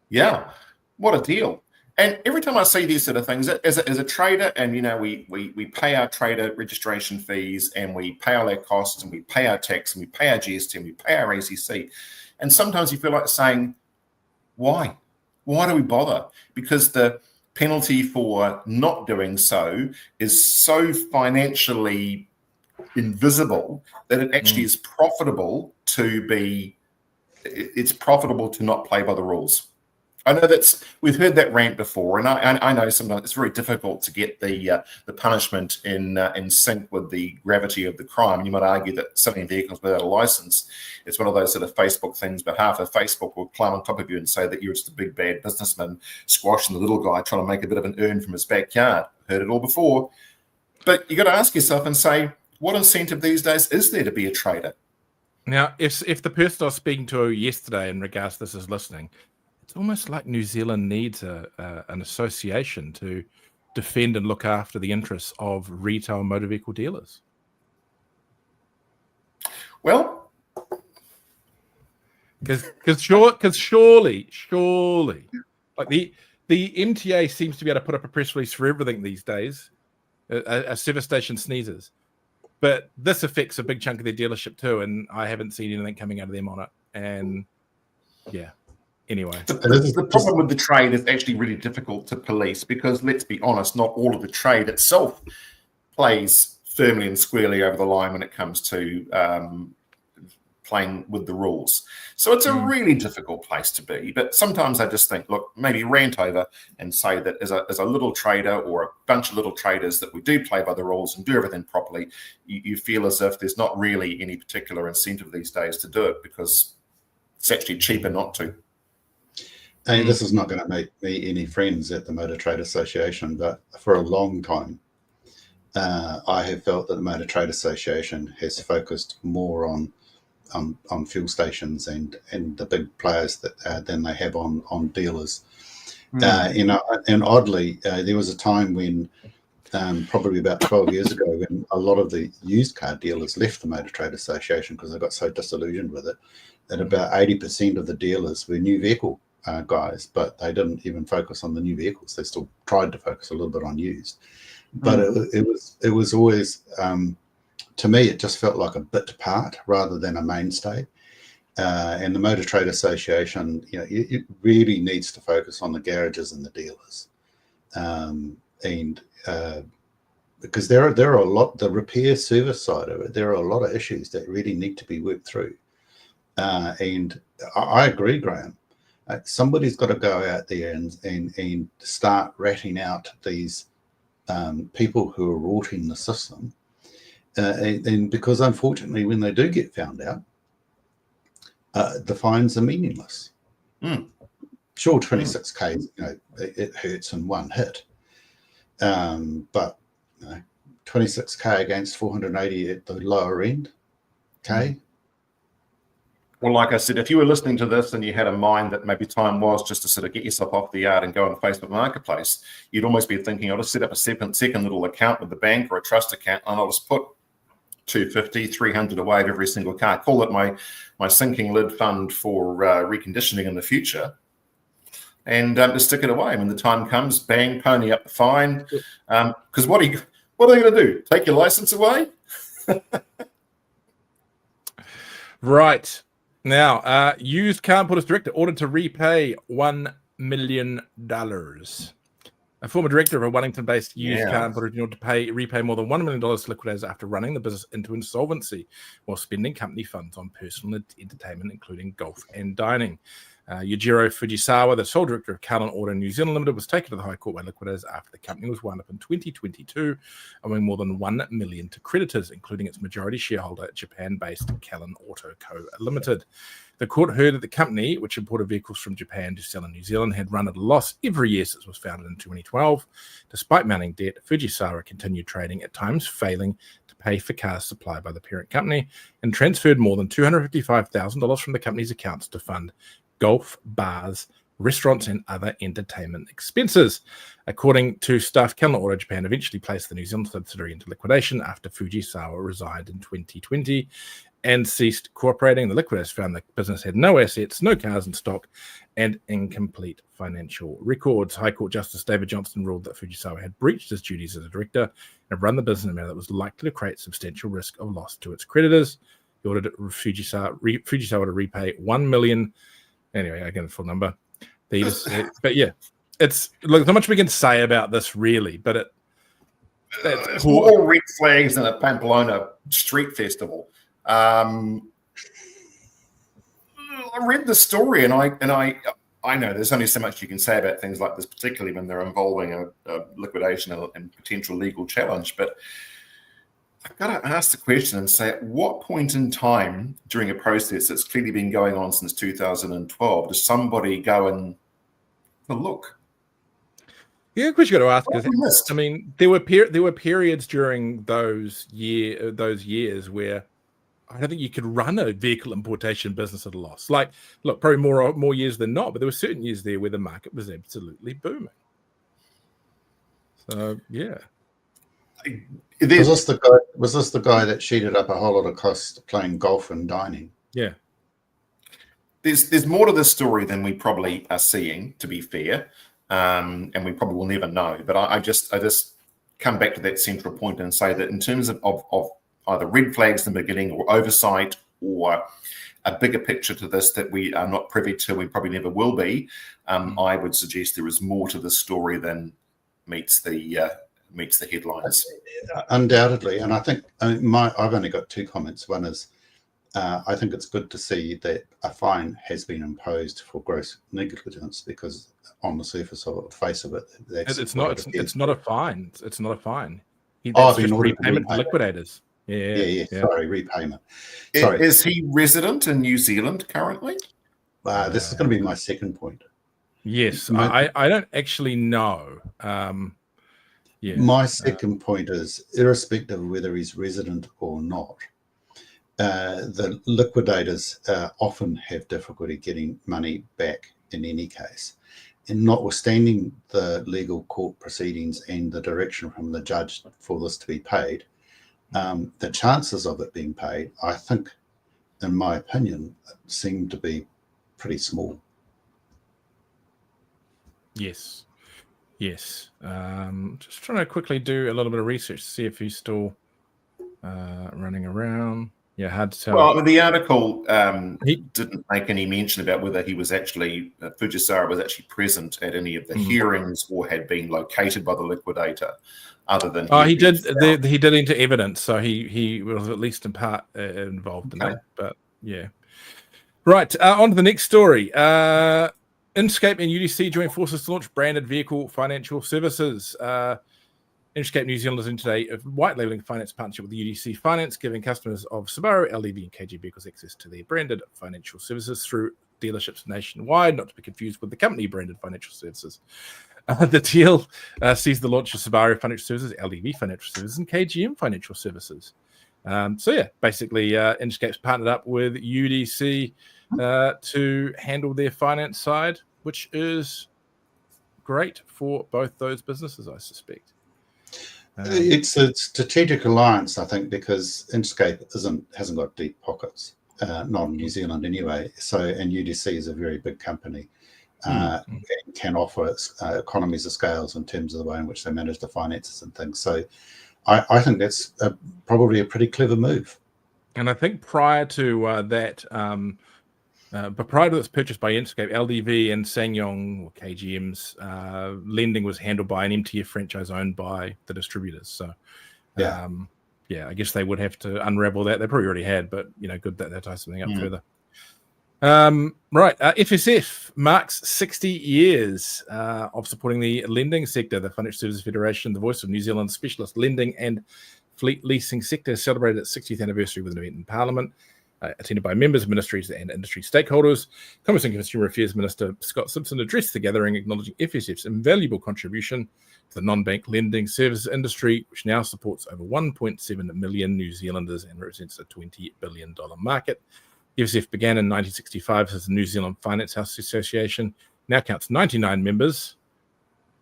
S2: Yeah, what a deal! And every time I see these sort of things, as a trader, and we pay our trader registration fees, and we pay all our costs, and we pay our tax, and we pay our GST, and we pay our ACC, and sometimes you feel like saying, why? Why do we bother? Because the penalty for not doing so is so financially invisible that it actually is profitable to not play by the rules. I know we've heard that rant before, and I know sometimes it's very difficult to get the punishment in sync with the gravity of the crime. You might argue that selling vehicles without a license is one of those sort of Facebook things, but half of Facebook will climb on top of you and say that you're just a big bad businessman squashing the little guy trying to make a bit of an earn from his backyard. Heard it all before, but you got to ask yourself and say, what incentive these days is there to be a trader?
S1: Now, if the person I was speaking to yesterday in regards to this is listening, it's almost like New Zealand needs an association to defend and look after the interests of retail motor vehicle dealers.
S2: Well,
S1: because surely, like the MTA seems to be able to put up a press release for everything these days. A service station sneezes, but this affects a big chunk of their dealership too, and I haven't seen anything coming out of them on it. And yeah. Anyway,
S2: the problem with the trade is actually really difficult to police because, let's be honest, not all of the trade itself plays firmly and squarely over the line when it comes to playing with the rules. So it's a really difficult place to be. But sometimes I just think, look, maybe rant over and say that as a little trader or a bunch of little traders that we do play by the rules and do everything properly, you feel as if there's not really any particular incentive these days to do it because it's actually cheaper not to.
S3: And this is not going to make me any friends at the Motor Trade Association, but for a long time, I have felt that the Motor Trade Association has focused more on on fuel stations and the big players that than they have on dealers. And oddly, there was a time when probably about 12 years ago when a lot of the used car dealers left the Motor Trade Association because they got so disillusioned with it that about 80% of the dealers were new vehicle guys, but they didn't even focus on the new vehicles. They still tried to focus a little bit on used. But it was always, to me, it just felt like a bit part rather than a mainstay. And the Motor Trade Association, it really needs to focus on the garages and the dealers, because there are a lot, the repair service side of it, there are a lot of issues that really need to be worked through. And I agree, Graham. Somebody's got to go out there and start ratting out these people who are rorting the system. And because unfortunately, when they do get found out, the fines are meaningless. Sure, 26K, it hurts in one hit. But 26K against 480 at the lower end, okay?
S2: Well, like I said, if you were listening to this and you had a mind that maybe time was just to sort of get yourself off the yard and go on Facebook Marketplace, you'd almost be thinking, I'll just set up a second little account with the bank or a trust account, and I'll just put 250, 300 away of every single car. Call it my sinking lid fund for reconditioning in the future, and just stick it away. When the time comes, bang, pony up the fine. Because what are they going to do? Take your license away?
S1: Right. Now, used car importers director ordered to repay $1 million. A former director of a Wellington-based used car importer ordered to repay more than $1 million to liquidators after running the business into insolvency while spending company funds on personal entertainment, including golf and dining. Yujiro Fujisawa, the sole director of Callan Auto New Zealand Limited, was taken to the High Court by liquidators after the company was wound up in 2022, owing more than $1 million to creditors, including its majority shareholder, Japan-based Callan Auto Co. Limited. The court heard that the company, which imported vehicles from Japan to sell in New Zealand, had run at a loss every year since it was founded in 2012. Despite mounting debt, Fujisawa continued trading, at times failing to pay for cars supplied by the parent company, and transferred more than $255,000 from the company's accounts to fund golf, bars, restaurants, and other entertainment expenses. According to staff, Callan Auto Japan eventually placed the New Zealand subsidiary into liquidation after Fujisawa resigned in 2020 and ceased cooperating. The liquidators found the business had no assets, no cars in stock, and incomplete financial records. High Court Justice David Johnston ruled that Fujisawa had breached his duties as a director and run the business in a manner that was likely to create substantial risk of loss to its creditors. He ordered Fujisawa to repay $1 million. Anyway, I get the full number. But yeah, it's look, not much we can say about this really, but
S2: it's more red flags than a Pamplona street festival. I read the story, and I know there's only so much you can say about things like this, particularly when they're involving a liquidation and potential legal challenge. But I've got to ask the question and say, at what point in time during a process that's clearly been going on since 2012 does somebody go and look?
S1: Yeah, the question you got to ask is, I mean, there were periods during those years where I don't think you could run a vehicle importation business at a loss. Like, look, probably more years than not, but there were certain years there where the market was absolutely booming. So yeah.
S3: Was this the guy that sheeted up a whole lot of costs playing golf and dining?
S1: Yeah.
S2: There's more to this story than we probably are seeing, to be fair, and we probably will never know. But I just come back to that central point and say that in terms of either red flags in the beginning or oversight or a bigger picture to this that we are not privy to, we probably never will be, I would suggest there is more to this story than meets the headlines.
S3: Undoubtedly, and I think I've only got two comments. One is I think it's good to see that a fine has been imposed for gross negligence, because on the face of it,
S1: it's not a fine. It's not a fine.
S3: That's
S1: just repayment to liquidators. Yeah.
S3: Sorry, repayment.
S2: Sorry. Is he resident in New Zealand currently?
S3: This is going to be my second point.
S1: Yes, I don't actually know.
S3: My second point is, irrespective of whether he's resident or not, the liquidators often have difficulty getting money back in any case. And notwithstanding the legal court proceedings and the direction from the judge for this to be paid, the chances of it being paid, I think, in my opinion, seem to be pretty small.
S1: Yes. Just trying to quickly do a little bit of research to see if he's still running around. Yeah, hard to tell.
S2: Well, the article didn't make any mention about whether he was actually, Fujisawa was actually present at any of the hearings or had been located by the liquidator, other than
S1: he did enter evidence, so he was at least in part involved in that. But yeah, right. On to the next story. Inchcape and UDC join forces to launch branded vehicle financial services. Inchcape New Zealand is in today a white labeling finance partnership with UDC Finance, giving customers of Subaru, LDV, and KG vehicles access to their branded financial services through dealerships nationwide, not to be confused with the company branded financial services. The deal sees the launch of Subaru Financial Services, LDV Financial Services, and KGM Financial Services. Basically, Inchcape's partnered up with UDC to handle their finance side, which is great for both those businesses, I suspect.
S3: It's a strategic alliance, I think, because Inchcape hasn't got deep pockets, not in New Zealand anyway. And UDC is a very big company, and can offer economies of scales in terms of the way in which they manage the finances and things. So I think that's probably a pretty clever move.
S1: And I think prior to that, but prior to this purchase by Inchcape, LDV and SsangYong or KGM's lending was handled by an MTF franchise owned by the distributors. So, I guess they would have to unravel that. They probably already had, but good that they tie something up further. FSF marks 60 years of supporting the lending sector. The Financial Services Federation, the voice of New Zealand's specialist lending and fleet leasing sector, celebrated its 60th anniversary with an event in Parliament. Attended by members, ministries, and industry stakeholders. Commerce and Consumer Affairs Minister Scott Simpson addressed the gathering, acknowledging FSF's invaluable contribution to the non-bank lending services industry, which now supports over 1.7 million New Zealanders and represents a $20 billion market. FSF began in 1965 as the New Zealand Finance House Association, now counts 99 members.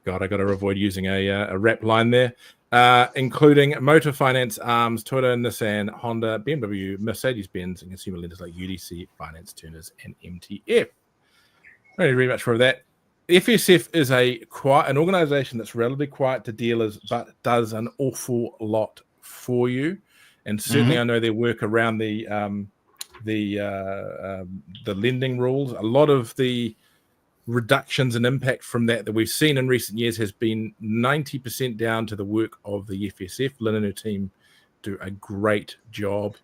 S1: God, I got to avoid using a rap line there. Including motor finance arms, Toyota, Nissan, Honda, BMW, Mercedes-Benz, and consumer lenders like UDC, Finance, Turners, and MTF. Not very much for that. FSF is an organization that's relatively quiet to dealers, but does an awful lot for you. And certainly, I know their work around the lending rules. A lot of the reductions and impact from that we've seen in recent years has been 90% down to the work of the FSF. Lynn and her team do a great job.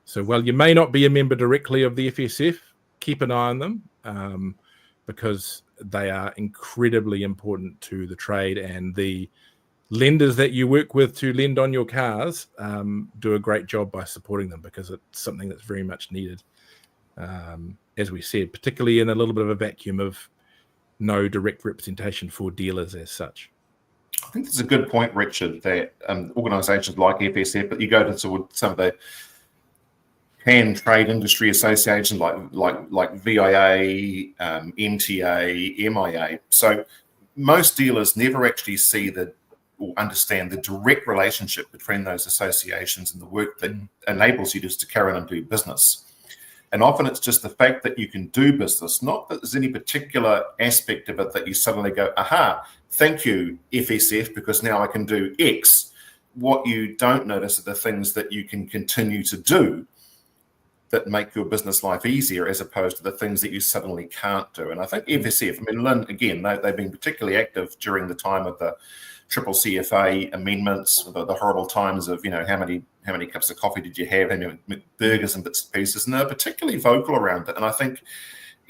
S1: So while you may not be a member directly of the FSF, keep an eye on them because they are incredibly important to the trade, and the lenders that you work with to lend on your cars do a great job by supporting them, because it's something that's very much needed. As we said, particularly in a little bit of a vacuum of no direct representation for dealers as such.
S2: I think that's a good point, Richard, that organisations like FSF, but you go to some of the hand trade industry associations like VIA, MTA, MIA. So most dealers never actually see or understand the direct relationship between those associations and the work that enables you just to carry on and do business. And often it's just the fact that you can do business, not that there's any particular aspect of it that you suddenly go, aha, thank you, FSF, because now I can do X. What you don't notice are the things that you can continue to do that make your business life easier, as opposed to the things that you suddenly can't do. And I think FSF, Lynn, again, they've been particularly active during the time of the triple CFA amendments, the horrible times of, how many cups of coffee did you have, and burgers and bits and pieces, and they're particularly vocal around it. And I think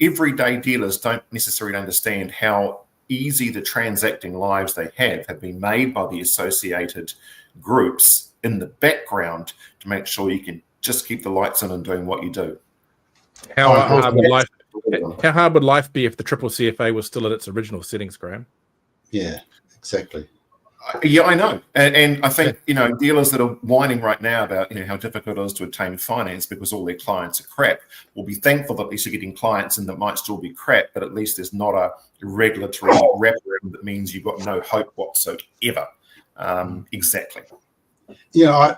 S2: everyday dealers don't necessarily understand how easy the transacting lives they have been made by the associated groups in the background to make sure you can just keep the lights on and doing what you do.
S1: How hard would life be if the triple CFA was still at its original settings, Graham?
S3: Yeah, exactly.
S2: Yeah, I know. And I think, dealers that are whining right now about, how difficult it is to obtain finance because all their clients are crap will be thankful that at least you're getting clients and that might still be crap, but at least there's not a regulatory wraparound that means you've got no hope whatsoever. Exactly.
S3: Yeah,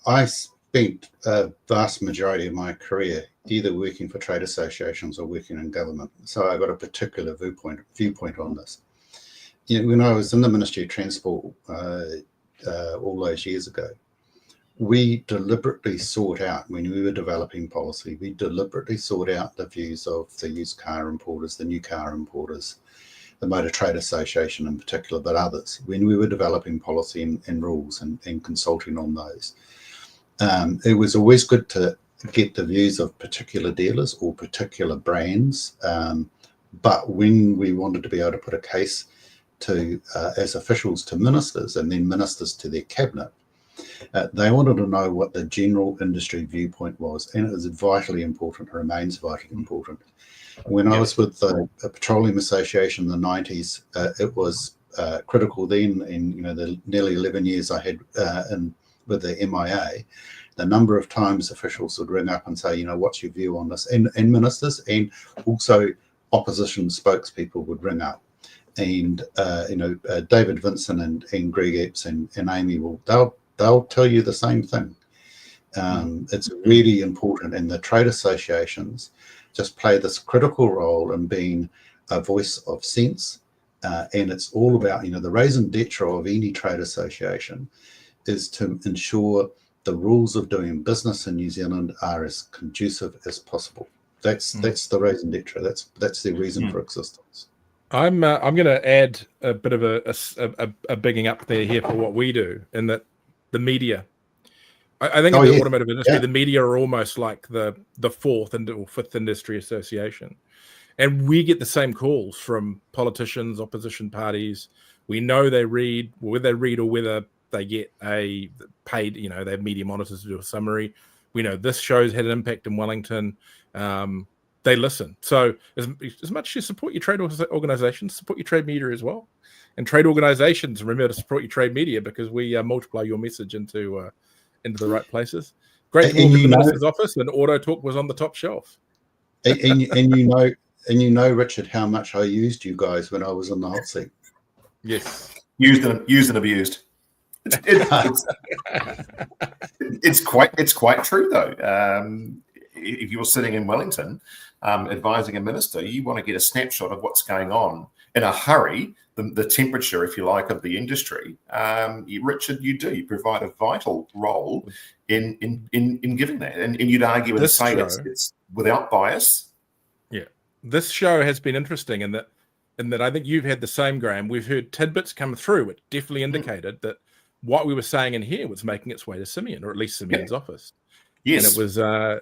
S3: I spent a vast majority of my career either working for trade associations or working in government. So I got a particular viewpoint on this. When I was in the Ministry of Transport all those years ago, we deliberately sought out, when we were developing policy, we deliberately sought out the views of the used car importers, the new car importers, the Motor Trade Association in particular, but others, when we were developing policy and rules and consulting on those. It was always good to get the views of particular dealers or particular brands, but when we wanted to be able to put a case to as officials to ministers and then ministers to their cabinet, they wanted to know what the general industry viewpoint was, and it was vitally important, it remains vitally important. When I was with the Petroleum Association in the 90s, it was critical then, in the nearly 11 years I had with the MIA, the number of times officials would ring up and say, what's your view on this? And ministers and also opposition spokespeople would ring up. And David Vincent and Greg Epps and Amy they'll tell you the same thing. It's really important, and the trade associations just play this critical role in being a voice of sense, and it's all about the raison d'etre of any trade association is to ensure the rules of doing business in New Zealand are as conducive as possible. That's the raison d'etre. That's their reason for existence.
S1: I'm going to add a bit of a bigging up there here for what we do, in that the media. I think in the automotive industry, the media are almost like the fourth or fifth industry association, and we get the same calls from politicians, opposition parties. We know they read, whether they read or whether they get a paid. They have media monitors to do a summary. We know this show's had an impact in Wellington. They listen. So as much as you support your trade organizations, support your trade media as well. And trade organizations, remember to support your trade media, because we multiply your message into the right places. Great to walk in the minister's office, and AutoTalk was on the top shelf.
S3: And Richard, how much I used you guys when I was on the hot seat.
S1: Yes.
S2: Used and abused. It's quite true though. If you're sitting in Wellington advising a minister, you want to get a snapshot of what's going on in a hurry, the temperature, if you like, of the industry. Richard, you provide a vital role in giving that, and you'd argue and say it's without bias.
S1: Yeah, this show has been interesting in that I think you've had the same, Graham. We've heard tidbits come through which definitely indicated that what we were saying in here was making its way to Simeon, or at least Simeon's office.
S2: Yes,
S1: and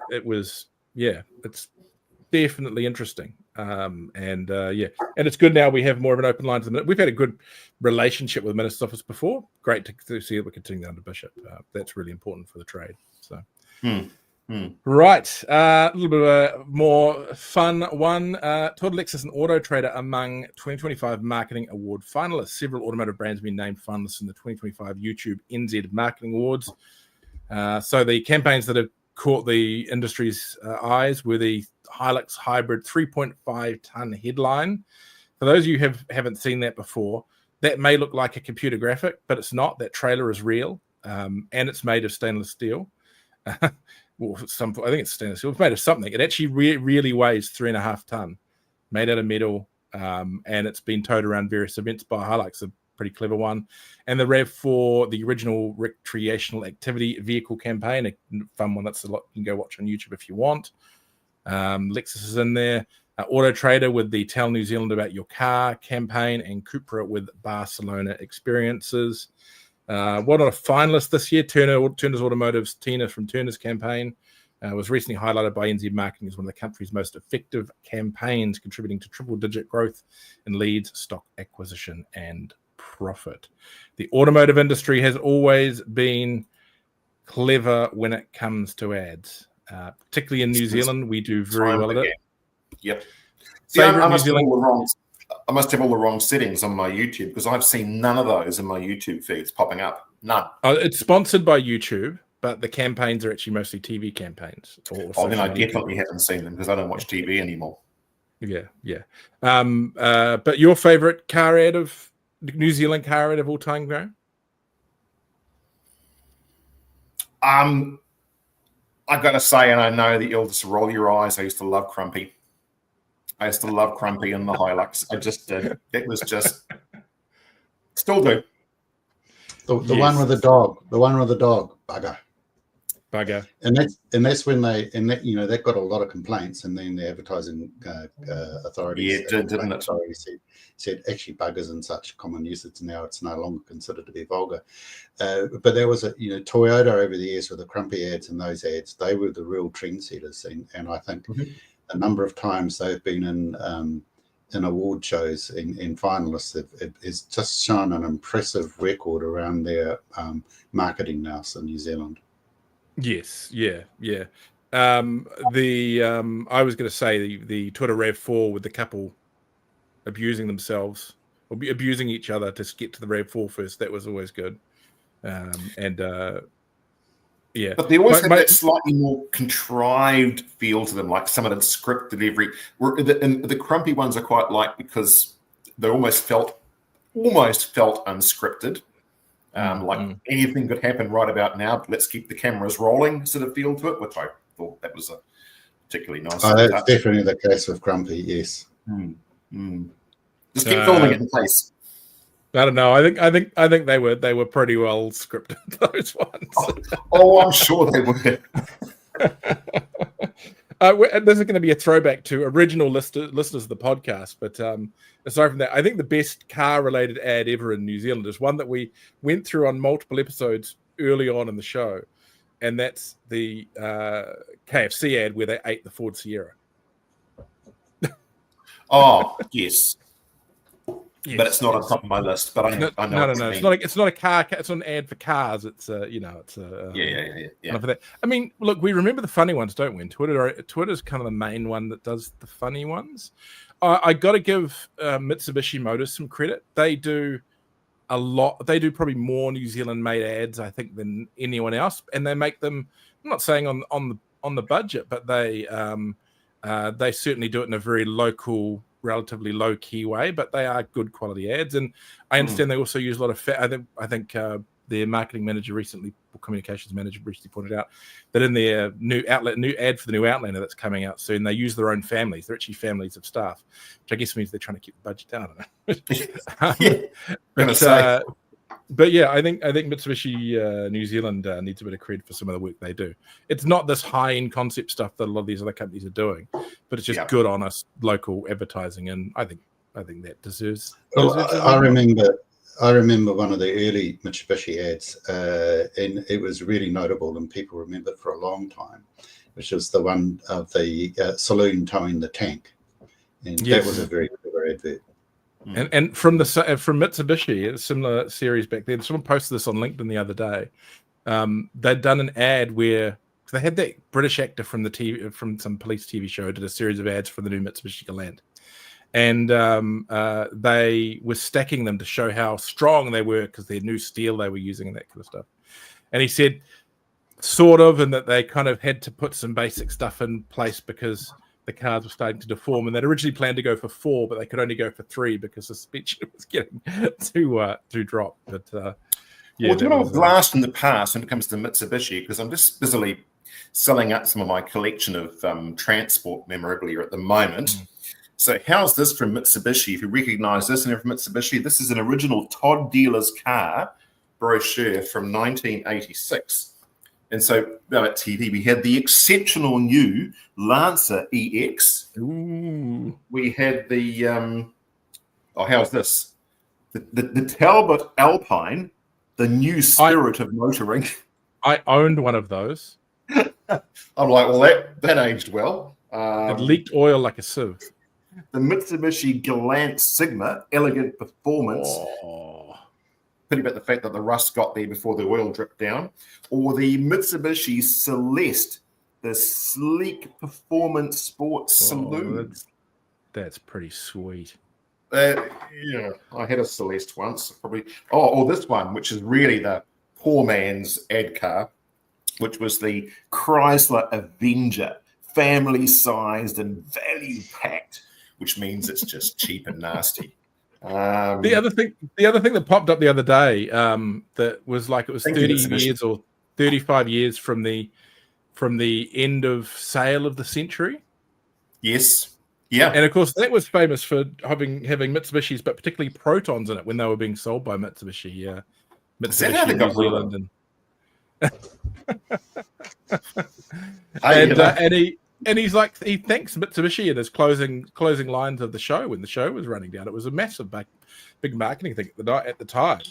S1: it's definitely interesting. And it's good now we have more of an open line to the minute. We've had a good relationship with the minister's office before. Great to see that we're continuing under Bishop. That's really important for the trade. So, right, a little bit of a more fun one. Todd Lexus and Auto Trader among 2025 Marketing Award finalists. Several automotive brands have been named finalists in the 2025 YouTube NZ Marketing Awards. So the campaigns that have caught the industry's eyes were the Hilux Hybrid 3.5-ton headline. For those of you who haven't seen that before, that may look like a computer graphic, but it's not. That trailer is real, and it's made of stainless steel. Well, I think it's stainless steel. It's made of something. It actually really weighs 3.5 ton, made out of metal, and it's been towed around various events by Hilux. A pretty clever one. And the rev for the original recreational activity vehicle campaign, a fun one. That's a lot you can go watch on YouTube if you want. Lexus is in there. Auto Trader with the Tell New Zealand About Your Car campaign, and Cupra with Barcelona experiences. One of a finalist this year, Turner's Automotive's Tina from Turner's campaign was recently highlighted by NZ Marketing as one of the country's most effective campaigns, contributing to triple-digit growth in leads, stock acquisition, and profit. The automotive industry has always been clever when it comes to ads, particularly in New Zealand. We do very well at it.
S2: Yep.
S1: See, I'm New Zealand.
S2: I must have all the wrong settings on my YouTube, because I've seen none of those in my YouTube feeds popping up. None.
S1: It's sponsored by YouTube, but the campaigns are actually mostly TV campaigns.
S2: Then I definitely haven't seen them, because I don't watch TV anymore.
S1: Yeah. But your favorite car ad of New Zealand car ad of all time, Graham?
S2: I've got to say, and I know that you'll just roll your eyes, I used to love Crumpy. I used to love Crumpy in the Hilux. I just did. It was just, still do.
S3: The one with the dog. The one with the dog. Bugger. And that's when that got a lot of complaints, and then the advertising authorities
S2: didn't it?
S3: Said actually buggers in such common usage now, it's no longer considered to be vulgar. But there was Toyota over the years with the Crumpy ads and those ads, they were the real trendsetters, and I think a number of times they've been in award shows and finalists. It's just shown an impressive record around their marketing now in New Zealand.
S1: Yes, yeah. I was going to say the Twitter RAV4 with the couple abusing themselves or abusing each other to get to the RAV4 first. That was always good. Yeah.
S2: But they always had that slightly more contrived feel to them, like someone had scripted and the Crumpy ones are quite like, because they almost felt unscripted. Anything could happen right about now, but let's keep the cameras rolling sort of feel to it, which I thought that was a particularly nice.
S3: That's definitely the case with Crumpy, yes.
S2: Just keep filming it in place.
S1: I don't know. I think they were pretty well scripted, those ones.
S2: I'm sure they were.
S1: This is going to be a throwback to original listeners of the podcast, but aside from that, I think the best car-related ad ever in New Zealand is one that we went through on multiple episodes early on in the show, and that's the KFC ad where they ate the Ford Sierra.
S2: Yes. But it's not on top of my list. But I know.
S1: No. It's not a car. It's not an ad for cars. It's
S2: yeah.
S1: For that. I mean, look, we remember the funny ones, don't we? And Twitter's kind of the main one that does the funny ones. I got to give Mitsubishi Motors some credit. They do a lot. They do probably more New Zealand-made ads, I think, than anyone else, and they make them. I'm not saying on the budget, but they certainly do it in a very local, relatively low key way, but they are good quality ads. And I understand they also use a lot of I think their marketing manager communications manager recently pointed out that in their new ad for the new Outlander that's coming out soon, they use their own families. They're actually families of staff, which I guess means they're trying to keep the budget down. I don't know. But yeah, I think Mitsubishi New Zealand needs a bit of credit for some of the work they do. It's not this high-end concept stuff that a lot of these other companies are doing, but it's just good, honest local advertising, and I think that deserves.
S3: I remember one of the early Mitsubishi ads, and it was really notable, and people remember it for a long time, which was the one of the saloon towing the tank, and that was a very clever advert.
S1: And from Mitsubishi, a similar series back then, someone posted this on LinkedIn the other day. They'd done an ad where they had that British actor from some police TV show did a series of ads for the new Mitsubishi Galant, and they were stacking them to show how strong they were because their new steel they were using and that kind of stuff. And he said, sort of, and that they kind of had to put some basic stuff in place because the cars were starting to deform, and they'd originally planned to go for 4, but they could only go for 3 because the suspension was getting too drop. But
S2: it's been a blast in the past when it comes to Mitsubishi, because I'm just busily selling up some of my collection of transport memorabilia at the moment. So how's this from Mitsubishi? If you recognize this and from Mitsubishi, this is an original Todd Dealer's car brochure from 1986. And so at TV, we had the exceptional new Lancer EX.
S1: Ooh.
S2: We had the, how's this? The Talbot Alpine, the new spirit of motoring.
S1: I owned one of those.
S2: I'm like, well, that aged well.
S1: It leaked oil like a sieve.
S2: The Mitsubishi Galant Sigma, elegant performance. Pity about the fact that the rust got there before the oil dripped down. Or the Mitsubishi Celeste, the sleek performance sports saloon.
S1: That's pretty sweet.
S2: Yeah, I had a Celeste once, probably. Or this one, which is really the poor man's ad car, which was the Chrysler Avenger, family-sized and value-packed, which means it's just cheap and nasty.
S1: The other thing that popped up the other day, that was like it was 30 years or 35 years from the end of sale of the century.
S2: Yes. Yeah.
S1: And of course, that was famous for having Mitsubishis, but particularly Protons in it when they were being sold by Mitsubishi. Mitsubishi New Zealand. And he's like, he thanks Mitsubishi in his closing lines of the show when the show was running down. It was a massive big marketing thing at the time.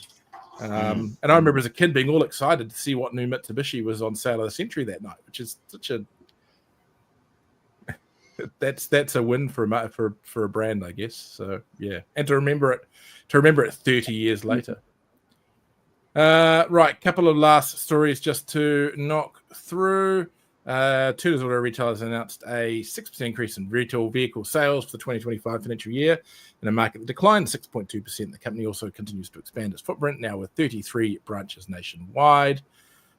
S1: And I remember as a kid being all excited to see what new Mitsubishi was on sale of the century that night, which is such a that's a win for a brand, I guess. So yeah, and to remember it 30 years later. Right, couple of last stories just to knock through. Turners Auto Retailers announced a 6% increase in retail vehicle sales for the 2025 financial year in a market that declined 6.2%. The company also continues to expand its footprint, now with 33 branches nationwide.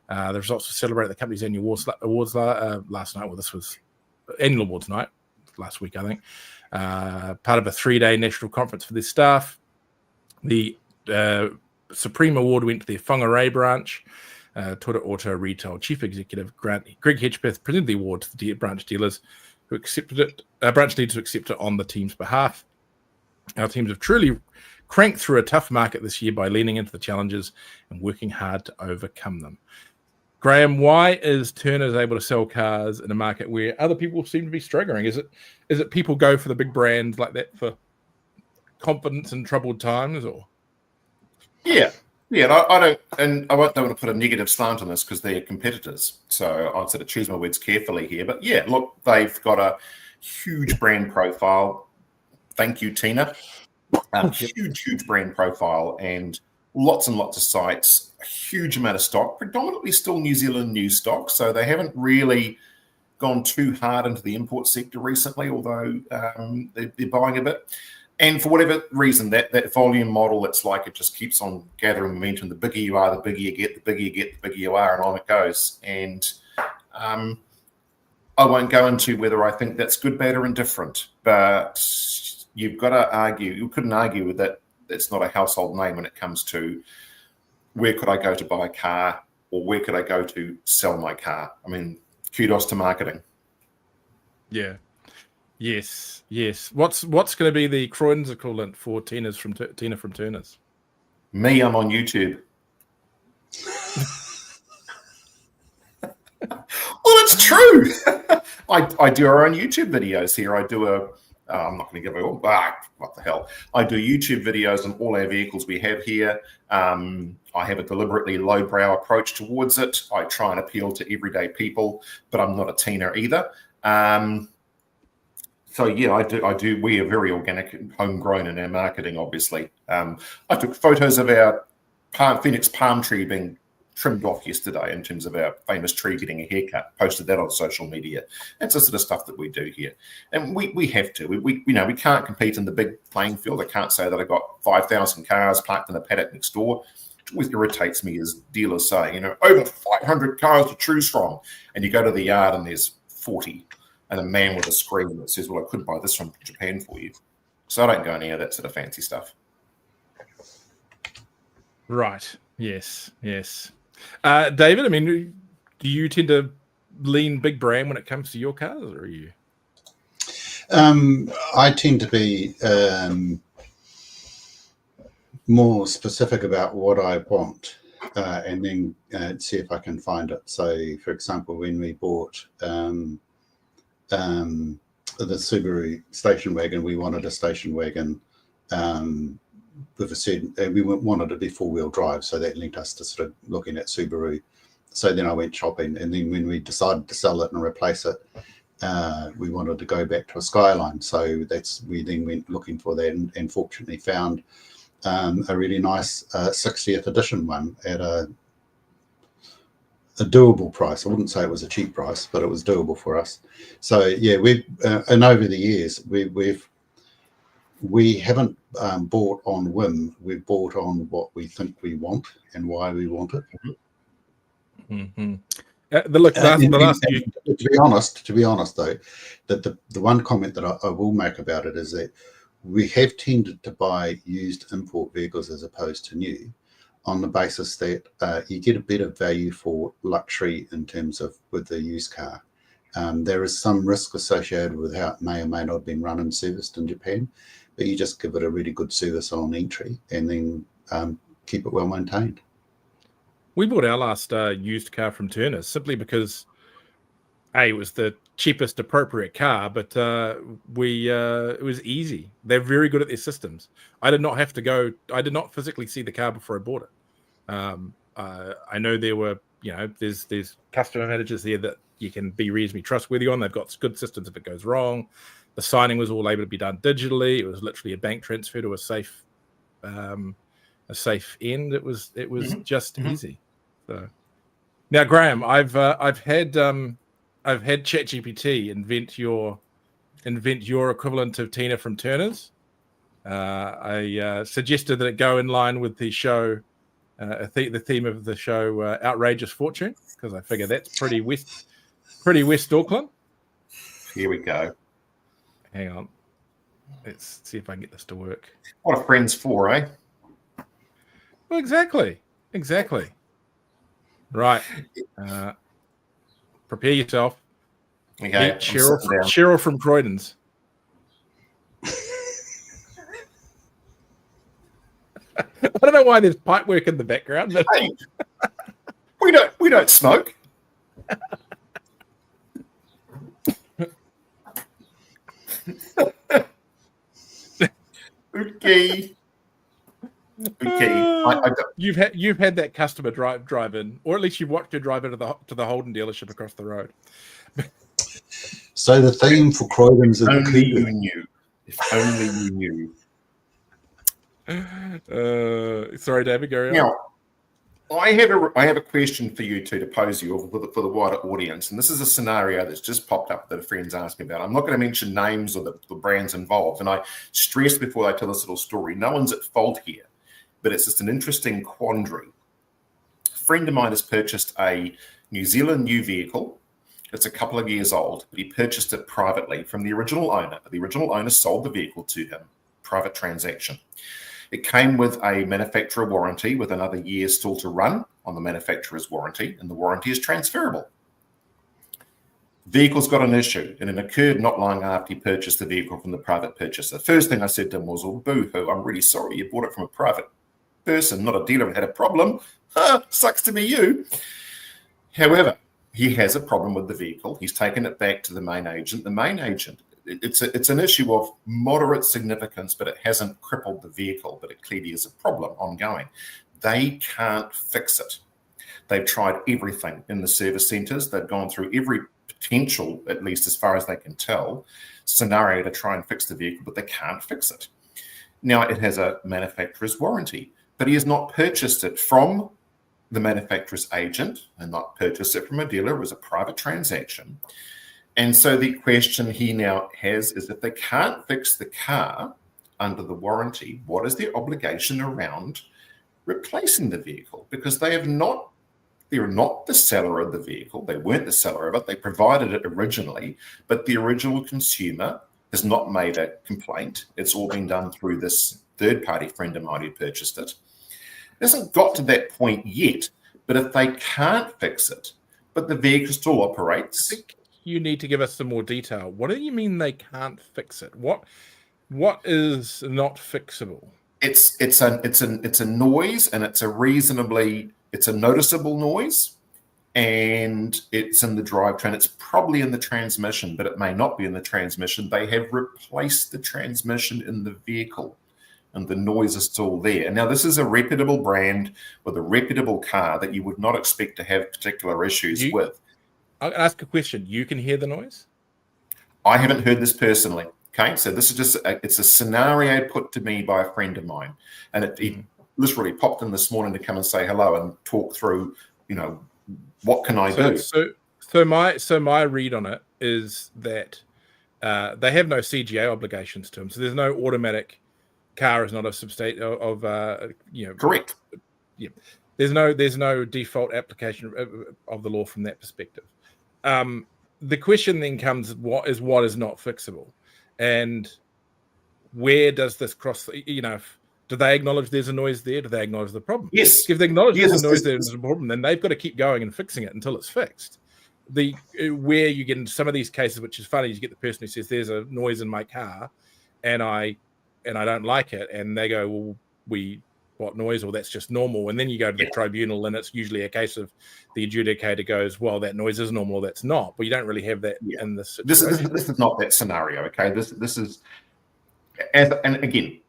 S1: The results were celebrated at the company's annual awards last night. Well, this was annual awards night last week, I think. Part of a 3-day national conference for their staff. The Supreme Award went to the Whangarei branch. Turners Auto Retail Chief Executive Greg Hedgepeth presented the award to the branch dealers who accepted it. Branch leaders who accepted it on the team's behalf. Our teams have truly cranked through a tough market this year by leaning into the challenges and working hard to overcome them. Graham, why is Turners able to sell cars in a market where other people seem to be struggling? Is it people go for the big brands like that for confidence in troubled times, or?
S2: Yeah. Yeah, I don't want to put a negative slant on this because they're competitors. So I'd sort of choose my words carefully here. But yeah, look, they've got a huge brand profile. Thank you, Tina. Huge brand profile and lots and lots of sites, a huge amount of stock, predominantly still New Zealand new stock. So they haven't really gone too hard into the import sector recently, although they're buying a bit. And for whatever reason, that volume model, it's like it just keeps on gathering momentum. The bigger you are, the bigger you get, the bigger you get, the bigger you are, and on it goes. And I won't go into whether I think that's good, bad, or indifferent, but you've got to argue. You couldn't argue with that. It's not a household name when it comes to where could I go to buy a car or where could I go to sell my car. I mean, kudos to marketing.
S1: Yeah. Yes. What's going to be the Croydon's equivalent for Tina from Turners?
S2: Me, I'm on YouTube. Well, it's true. I do our own YouTube videos here. I do I'm not going to give it all back. What the hell? I do YouTube videos on all our vehicles we have here. I have a deliberately lowbrow approach towards it. I try and appeal to everyday people, but I'm not a Tina either. So yeah, I do. We are very organic and homegrown in our marketing, obviously. I took photos of our Phoenix palm tree being trimmed off yesterday in terms of our famous tree getting a haircut, posted that on social media. That's the sort of stuff that we do here. And we have to. We can't compete in the big playing field. I can't say that I got 5,000 cars parked in the paddock next door. It always irritates me as dealers say, over 500 cars to choose from. And you go to the yard and there's 40. And a man with a screen that says, well, I couldn't buy this from Japan for you. So I don't go any of that sort of fancy stuff.
S1: Right. Yes. David, I mean, do you tend to lean big brand when it comes to your cars, or are you?
S3: I tend to be more specific about what I want and then see if I can find it. So, for example, when we bought the Subaru station wagon, we wanted a station wagon with a certain, we wanted it to be 4-wheel drive, so that linked us to sort of looking at Subaru. So then I went shopping, and then when we decided to sell it and replace it, we wanted to go back to a Skyline. So we then went looking for that, and fortunately found a really nice 60th edition one at a doable price. I wouldn't say it was a cheap price, but it was doable for us. So yeah, and over the years we've we haven't bought on whim. We've bought on what we think we want and why we want it.
S1: Mm-hmm.
S3: To be honest, though, that the one comment that I will make about it is that we have tended to buy used import vehicles as opposed to new, on the basis that you get a better value for luxury in terms of with the used car. There is some risk associated with how it may or may not have been run and serviced in Japan, but you just give it a really good service on entry and then keep it well maintained.
S1: We bought our last used car from Turner's simply because, it was the cheapest appropriate car, but it was easy. They're very good at their systems. I did not physically see the car before I bought it. I know there were, there's customer managers there that you can be reasonably trustworthy on. They've got good systems if it goes wrong. The signing was all able to be done digitally. It was literally a bank transfer to a safe end. It was just easy. So now, Graham, I've had ChatGPT invent your equivalent of Tina from Turner's. I suggested that it go in line with the show, the theme of the show, Outrageous Fortune, because I figure that's pretty West Auckland.
S2: Here we go.
S1: Hang on. Let's see if I can get this to work.
S2: What are friends for, eh?
S1: Well, exactly. Right. Prepare yourself.
S2: Okay.
S1: Meet Cheryl from Croydon's. I don't know why there's pipe work in the background. But...
S2: Hey, we don't smoke. Okay.
S1: You've had that customer drive in, or at least you've watched her drive into the Holden dealership across the road.
S3: So the theme for Croydon's
S2: is only you knew. If only you
S1: knew. Sorry, David, go on.
S2: Now, I have a question for you two to pose you for the wider audience, and this is a scenario that's just popped up that a friend's asked me about. I'm not going to mention names or the brands involved, and I stress before I tell this little story, no one's at fault here, but it's just an interesting quandary. A friend of mine has purchased a New Zealand new vehicle. It's a couple of years old, but he purchased it privately from the original owner. The original owner sold the vehicle to him, private transaction. It came with a manufacturer warranty with another year still to run on the manufacturer's warranty, and the warranty is transferable. Vehicle's got an issue, and it occurred not long after he purchased the vehicle from the private purchaser. The first thing I said to him was, "Oh, boo-hoo, I'm really sorry you bought it from a private person, not a dealer who had a problem. Sucks to be you." However, he has a problem with the vehicle. He's taken it back to the main agent. The main agent, it's an issue of moderate significance, but it hasn't crippled the vehicle, but it clearly is a problem ongoing. They can't fix it. They've tried everything in the service centres. They've gone through every potential, at least as far as they can tell, scenario to try and fix the vehicle, but they can't fix it. Now, it has a manufacturer's warranty, but he has not purchased it from the manufacturer's agent and not purchased it from a dealer. It was a private transaction. And so the question he now has is, if they can't fix the car under the warranty, what is their obligation around replacing the vehicle? Because they're not the seller of the vehicle. They weren't the seller of it. They provided it originally, but the original consumer has not made a complaint. It's all been done through this third-party friend of mine who purchased it. It hasn't got to that point yet, but if they can't fix it, but the vehicle still operates...
S1: You need to give us some more detail. What do you mean they can't fix it? What is not fixable?
S2: It's a noise, and it's a noticeable noise, and it's in the drivetrain. It's probably in the transmission, but it may not be in the transmission. They have replaced the transmission in the vehicle, and the noise is still there. And now this is a reputable brand with a reputable car that you would not expect to have particular issues with.
S1: I'll ask a question. You can hear the noise?
S2: I haven't heard this personally. Okay, so this is just it's a scenario put to me by a friend of mine, and he literally popped in this morning to come and say hello and talk through, what can I do?
S1: So my read on it is that they have no CGA obligations to them, so there's no automatic. Car is not a substate of
S2: correct.
S1: Yeah, there's no default application of the law from that perspective. The question then comes: what is not fixable, and where does this cross? Do they acknowledge there's a noise there? Do they acknowledge the problem?
S2: Yes.
S1: If they acknowledge there's a noise there's a problem, then they've got to keep going and fixing it until it's fixed. Where you get into some of these cases, which is funny, you get the person who says there's a noise in my car, and I don't like it, and they go, well, what noise? Or that's just normal. And then you go to the tribunal, and it's usually a case of the adjudicator goes, well, that noise is normal, or that's not. But you don't really have that in this situation.
S2: This is not that scenario, okay? This is, and again,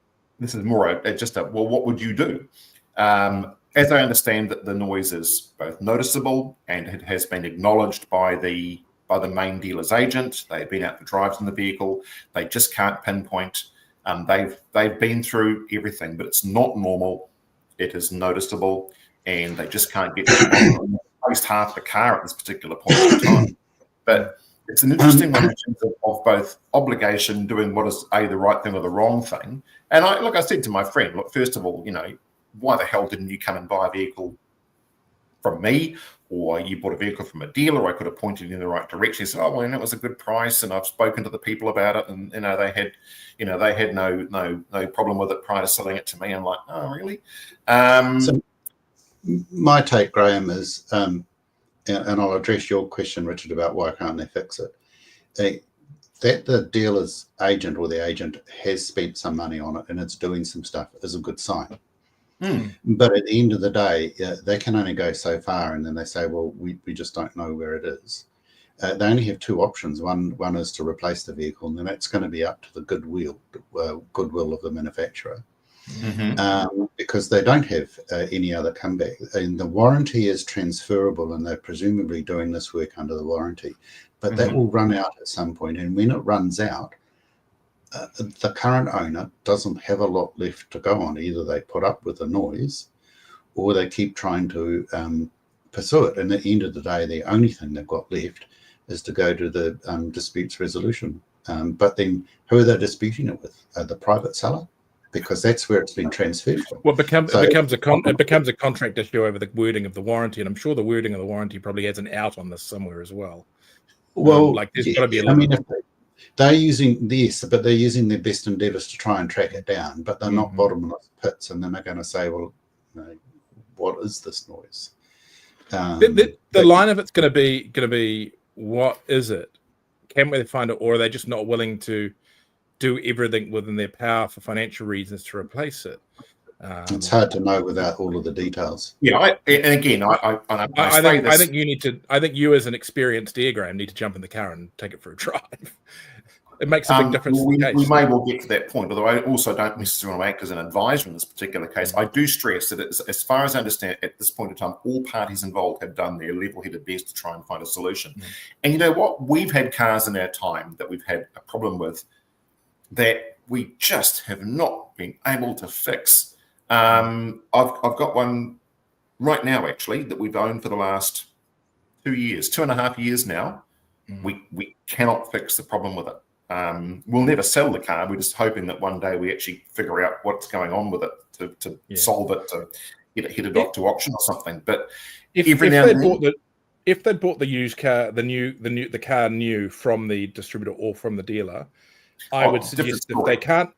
S2: this is more just well, what would you do? As I understand that the noise is both noticeable and it has been acknowledged by the main dealer's agent. They've been out for drives in the vehicle. They just can't pinpoint. They've been through everything, but it's not normal. It is noticeable, and they just can't get to almost half the car at this particular point in time. But it's an interesting one in terms of both obligation, doing what is the right thing or the wrong thing. And I said to my friend, look, first of all, why the hell didn't you come and buy a vehicle from me, or you bought a vehicle from a dealer? I could have pointed you in the right direction. He said, oh, well, it was a good price, and I've spoken to the people about it, and they had no problem with it prior to selling it to me. I'm like, oh, really?
S3: So my take, Graham, is, and I'll address your question, Richard, about why can't they fix it. That the dealer's agent or the agent has spent some money on it and it's doing some stuff is a good sign. But at the end of the day, they can only go so far, and then they say, well, we just don't know where it is. They only have two options. One is to replace the vehicle, and then that's going to be up to the goodwill of the manufacturer, because they don't have any other comeback. And the warranty is transferable, and they're presumably doing this work under the warranty. But that will run out at some point, and when it runs out, the current owner doesn't have a lot left to go on. Either they put up with the noise or they keep trying to pursue it. And at the end of the day, the only thing they've got left is to go to the disputes resolution. But then who are they disputing it with? The private seller? Because that's where it's been transferred from.
S1: Well, it becomes a contract issue over the wording of the warranty. And I'm sure the wording of the warranty probably has an out on this somewhere as well.
S3: Well,
S1: there's got to be a limit.
S3: They're using this, but they're using their best endeavours to try and track it down. But they're not bottomless pits, and then they're going to say, "Well, what is this noise?"
S1: The line of it's going to be, what is it? Can we find it, or are they just not willing to do everything within their power for financial reasons to replace it?
S3: It's hard to know without all of the details.
S2: Yeah, I think
S1: you as an experienced Graham need to jump in the car and take it for a drive. It makes a big difference.
S2: We may well get to that point, although I also don't necessarily want to act as an advisor in this particular case. I do stress that, as far as I understand, at this point in time, all parties involved have done their level-headed best to try and find a solution. And you know what? We've had cars in our time that we've had a problem with that we just have not been able to fix. I've got one right now, actually, that we've owned for the last 2.5 years now. We cannot fix the problem with it. We'll never sell the car. We're just hoping that one day we actually figure out what's going on with it to solve it, to hit it off to auction or something. But if they bought the used car, the car new from the distributor or from the dealer, I would suggest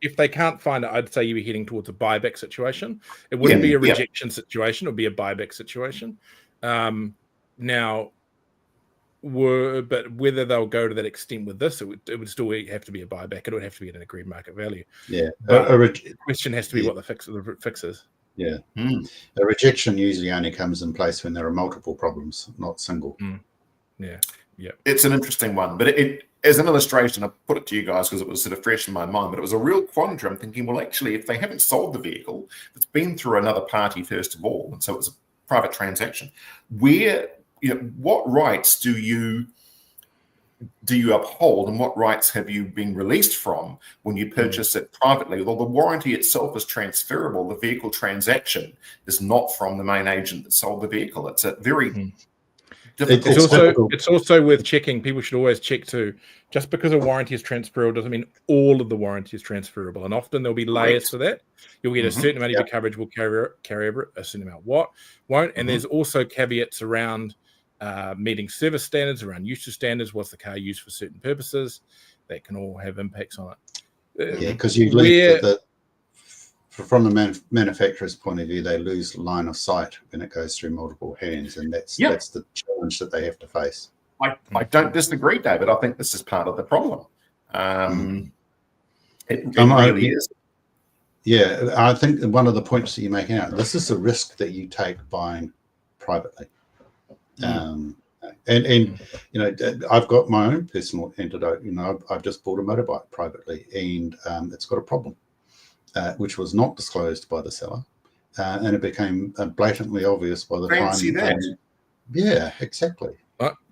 S2: if they can't find it, I'd say you were heading towards a buyback situation. It wouldn't be a rejection situation; it would be a buyback situation. But whether they'll go to that extent with this, it would still have to be a buyback. It would have to be at an agreed market value.
S3: Yeah,
S1: but the question has to be what the fix is.
S3: Yeah, a rejection usually only comes in place when there are multiple problems, not single.
S1: Yeah.
S2: It's an interesting one, but it as an illustration, I put it to you guys because it was sort of fresh in my mind, but it was a real quandary. I'm thinking, well, actually, if they haven't sold the vehicle, it's been through another party first of all, and so it was a private transaction. What rights do you uphold, and what rights have you been released from when you purchase it privately? Well, the warranty itself is transferable. The vehicle transaction is not from the main agent that sold the vehicle. It's a very
S1: It's also worth checking. People should always check too. Just because a warranty is transferable doesn't mean all of the warranty is transferable, and often there'll be layers to that. You'll get a certain amount of your coverage will carry over a certain amount won't, and there's also caveats around meeting service standards, around usage standards. What's the car used for certain purposes? That can all have impacts on it.
S3: Because you leave from the manufacturer's point of view, they lose line of sight when it goes through multiple hands, and that's the challenge that they have to face.
S2: I don't disagree, David. I think this is part of the problem. It really is.
S3: Yeah, I think one of the points that you're making out, this is a risk that you take buying privately. And you know, I've got my own personal antidote. You know, I've just bought a motorbike privately, and it's got a problem, which was not disclosed by the seller, and it became blatantly obvious by the time. Yeah, exactly.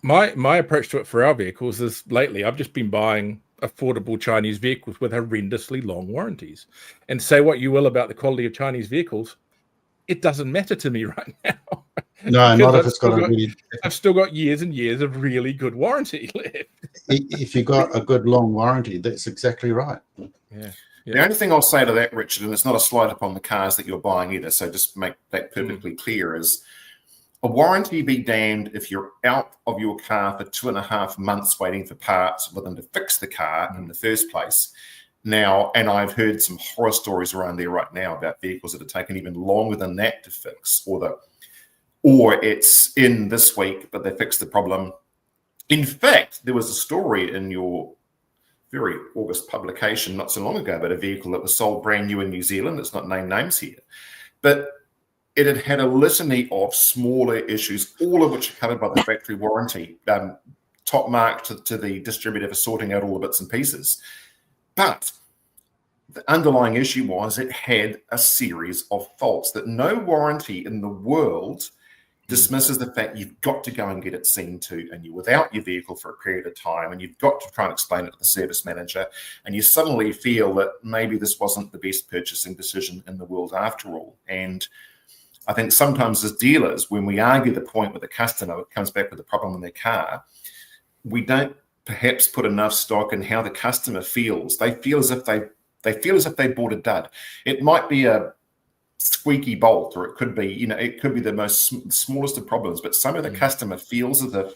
S1: My approach to it for our vehicles is lately I've just been buying affordable Chinese vehicles with horrendously long warranties. And say what you will about the quality of Chinese vehicles, it doesn't matter to me right now.
S3: No, not if it's got
S1: I've still got years and years of really good warranty left.
S3: If you got a good long warranty, that's exactly right.
S2: Yeah. The only thing I'll say to that, Richard, and it's not a slight upon the cars that you're buying either, so just make that perfectly clear, is a warranty be damned if you're out of your car for 2.5 months waiting for parts for them to fix the car in the first place. Now, and I've heard some horror stories around there right now about vehicles that have taken even longer than that to fix, or it's in this week, but they fixed the problem. In fact, there was a story in your very August publication not so long ago about a vehicle that was sold brand new in New Zealand. It's not named names here, but it had a litany of smaller issues, all of which are covered by the factory warranty, top mark to the distributor for sorting out all the bits and pieces. But the underlying issue was it had a series of faults that no warranty in the world dismisses the fact you've got to go and get it seen to, and you're without your vehicle for a period of time, and you've got to try and explain it to the service manager, and you suddenly feel that maybe this wasn't the best purchasing decision in the world after all. And I think sometimes as dealers, when we argue the point with the customer, it comes back with a problem in their car, we don't perhaps put enough stock in how the customer feels. They feel as if they bought a dud. It might be a squeaky bolt, or it could be, it could be the most smallest of problems, but some of the customer feels as if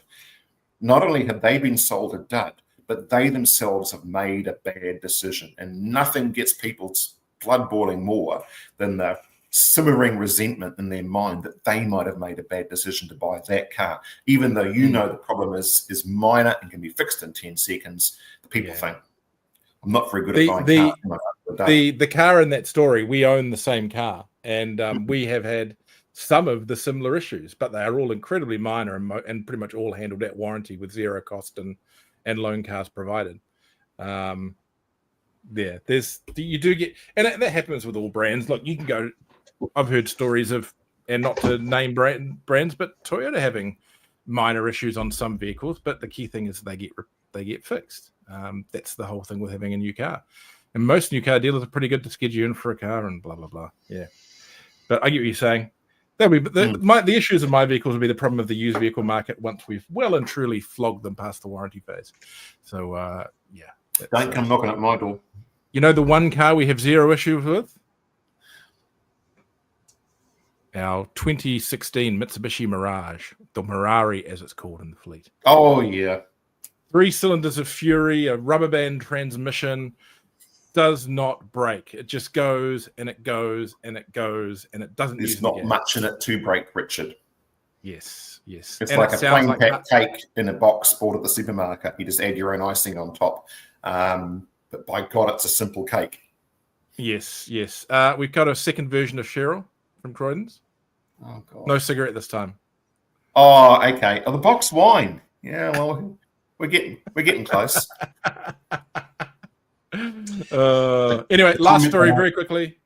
S2: not only have they been sold a dud, but they themselves have made a bad decision. And nothing gets people's blood boiling more than the simmering resentment in their mind that they might have made a bad decision to buy that car, even though the problem is minor and can be fixed in 10 seconds. The people think, I'm not very good at buying cars.
S1: The car in that story, we own the same car, and we have had some of the similar issues, but they are all incredibly minor and pretty much all handled at warranty with zero cost and loan cars provided. You do get, and that happens with all brands. Look, you can go. I've heard stories of, and not to name brands, but Toyota having minor issues on some vehicles. But the key thing is they get fixed. That's the whole thing with having a new car. And most new car dealers are pretty good to schedule you in for a car and blah blah blah. Yeah, but I get what you're saying. The issues of my vehicles will be the problem of the used vehicle market once we've well and truly flogged them past the warranty phase. So
S2: don't come knocking at my door.
S1: You know the one car we have zero issues with. Our 2016 Mitsubishi Mirage, the Mirari as it's called in the fleet.
S2: Oh, yeah. 3
S1: cylinders of Fury, a rubber band transmission, does not break. It just goes and it goes and it goes and it doesn't.
S2: There's not much in it to break, Richard.
S1: Yes.
S2: It's like a plain pack cake in a box bought at the supermarket. You just add your own icing on top. But by God, it's a simple cake.
S1: Yes. We've got a second version of Cheryl from Croydon's.
S2: Oh God!
S1: No cigarette this time.
S2: Oh, okay. Oh, the box wine. Yeah, well, we're getting close.
S1: Anyway, last story very quickly.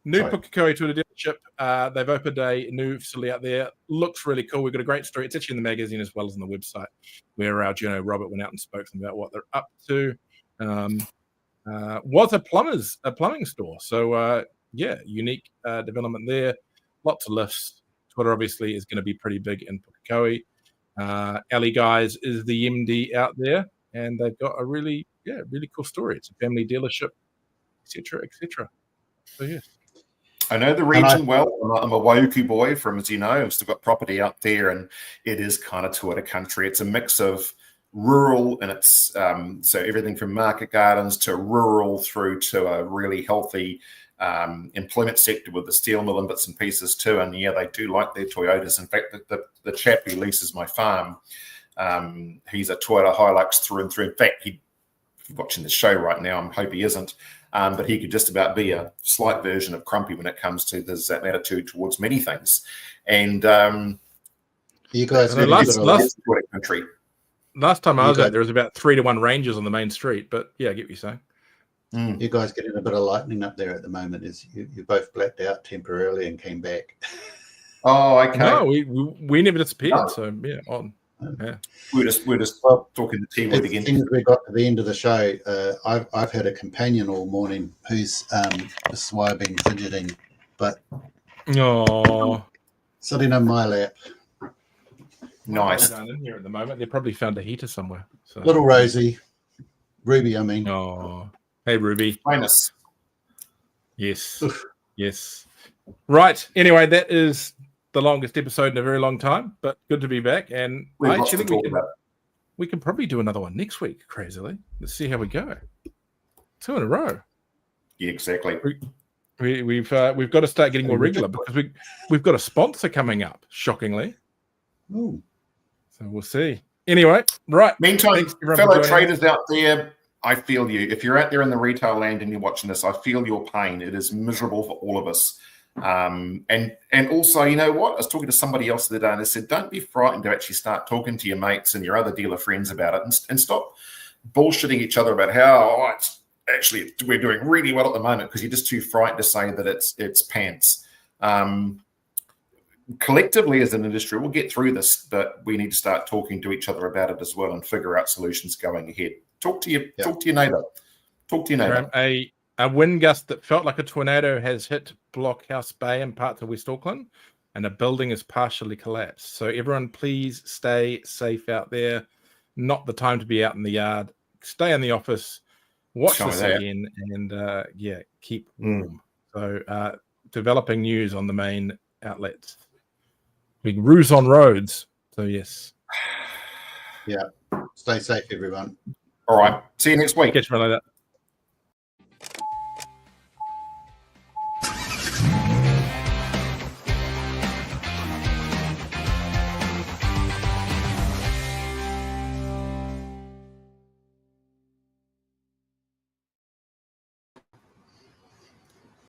S1: New Pukekohe Toyota dealership. They've opened a new facility out there. Looks really cool. We've got a great story. It's actually in the magazine as well as on the website, where our journo Robert went out and spoke to them about what they're up to. Was a plumbing store. So unique development there. Lots of lifts. Twitter obviously is going to be pretty big in Pukekohe. Ali Guys is the MD out there, and they've got a really cool story. It's a family dealership, etc., etc. So yes.
S2: I know the region well. I'm a Waiuku boy from, as you know, I've still got property out there, and it is kind of Toyota country. It's a mix of rural, and it's so everything from market gardens to rural through to a really healthy employment sector with the steel mill and bits and pieces too. And yeah, they do like their Toyotas. In fact, the chap who leases my farm, he's a Toyota Hilux through and through. In fact, he's watching the show right now. I hope he isn't. But he could just about be a slight version of Crumpy when it comes to his attitude towards many things. And
S3: you guys
S2: country.
S1: Last time I was out, there was about 3-to-1 Rangers on the main street. But yeah, I get what you're saying.
S3: You guys getting a bit of lightning up there at the moment. Is you both blacked out temporarily and came back?
S2: Oh, okay.
S1: No, we never disappeared. No. So yeah, on. Yeah.
S2: We're just talking to T-Word again.
S3: As we got to the end of the show, I've had a companion all morning who's swiping, fidgeting, but sitting on my lap.
S2: Nice.
S1: Down in here at the moment, they probably found a heater somewhere. So.
S3: Little Rosie, Ruby. I mean,
S1: hey Ruby,
S2: famous.
S1: Yes, yes. Right. Anyway, that is the longest episode in a very long time, but good to be back. And I actually think we can probably do another one next week, crazily. Let's see how we go. 2 in a row.
S2: Yeah, exactly.
S1: We've got to start getting more regular because we've got a sponsor coming up, shockingly.
S3: Ooh.
S1: So we'll see. Anyway, right.
S2: Meantime, fellow traders out there, I feel you. If you're out there in the retail land and you're watching this, I feel your pain. It is miserable for all of us. And also, you know what? I was talking to somebody else the other day, and they said, don't be frightened to actually start talking to your mates and your other dealer friends about it, and stop bullshitting each other about how we're doing really well at the moment, because you're just too frightened to say that it's pants. Collectively as an industry, we'll get through this, but we need to start talking to each other about it as well and figure out solutions going ahead. Talk to your neighbour. Talk to your neighbour.
S1: A wind gust that felt like a tornado has hit Blockhouse Bay and parts of West Auckland, and a building is partially collapsed. So everyone, please stay safe out there. Not the time to be out in the yard. Stay in the office. Watch this again, and keep warm. So developing news on the main outlets. Big ruse on roads. So yes.
S3: Yeah. Stay safe, everyone.
S2: All right. See you next week.
S1: Catch you later.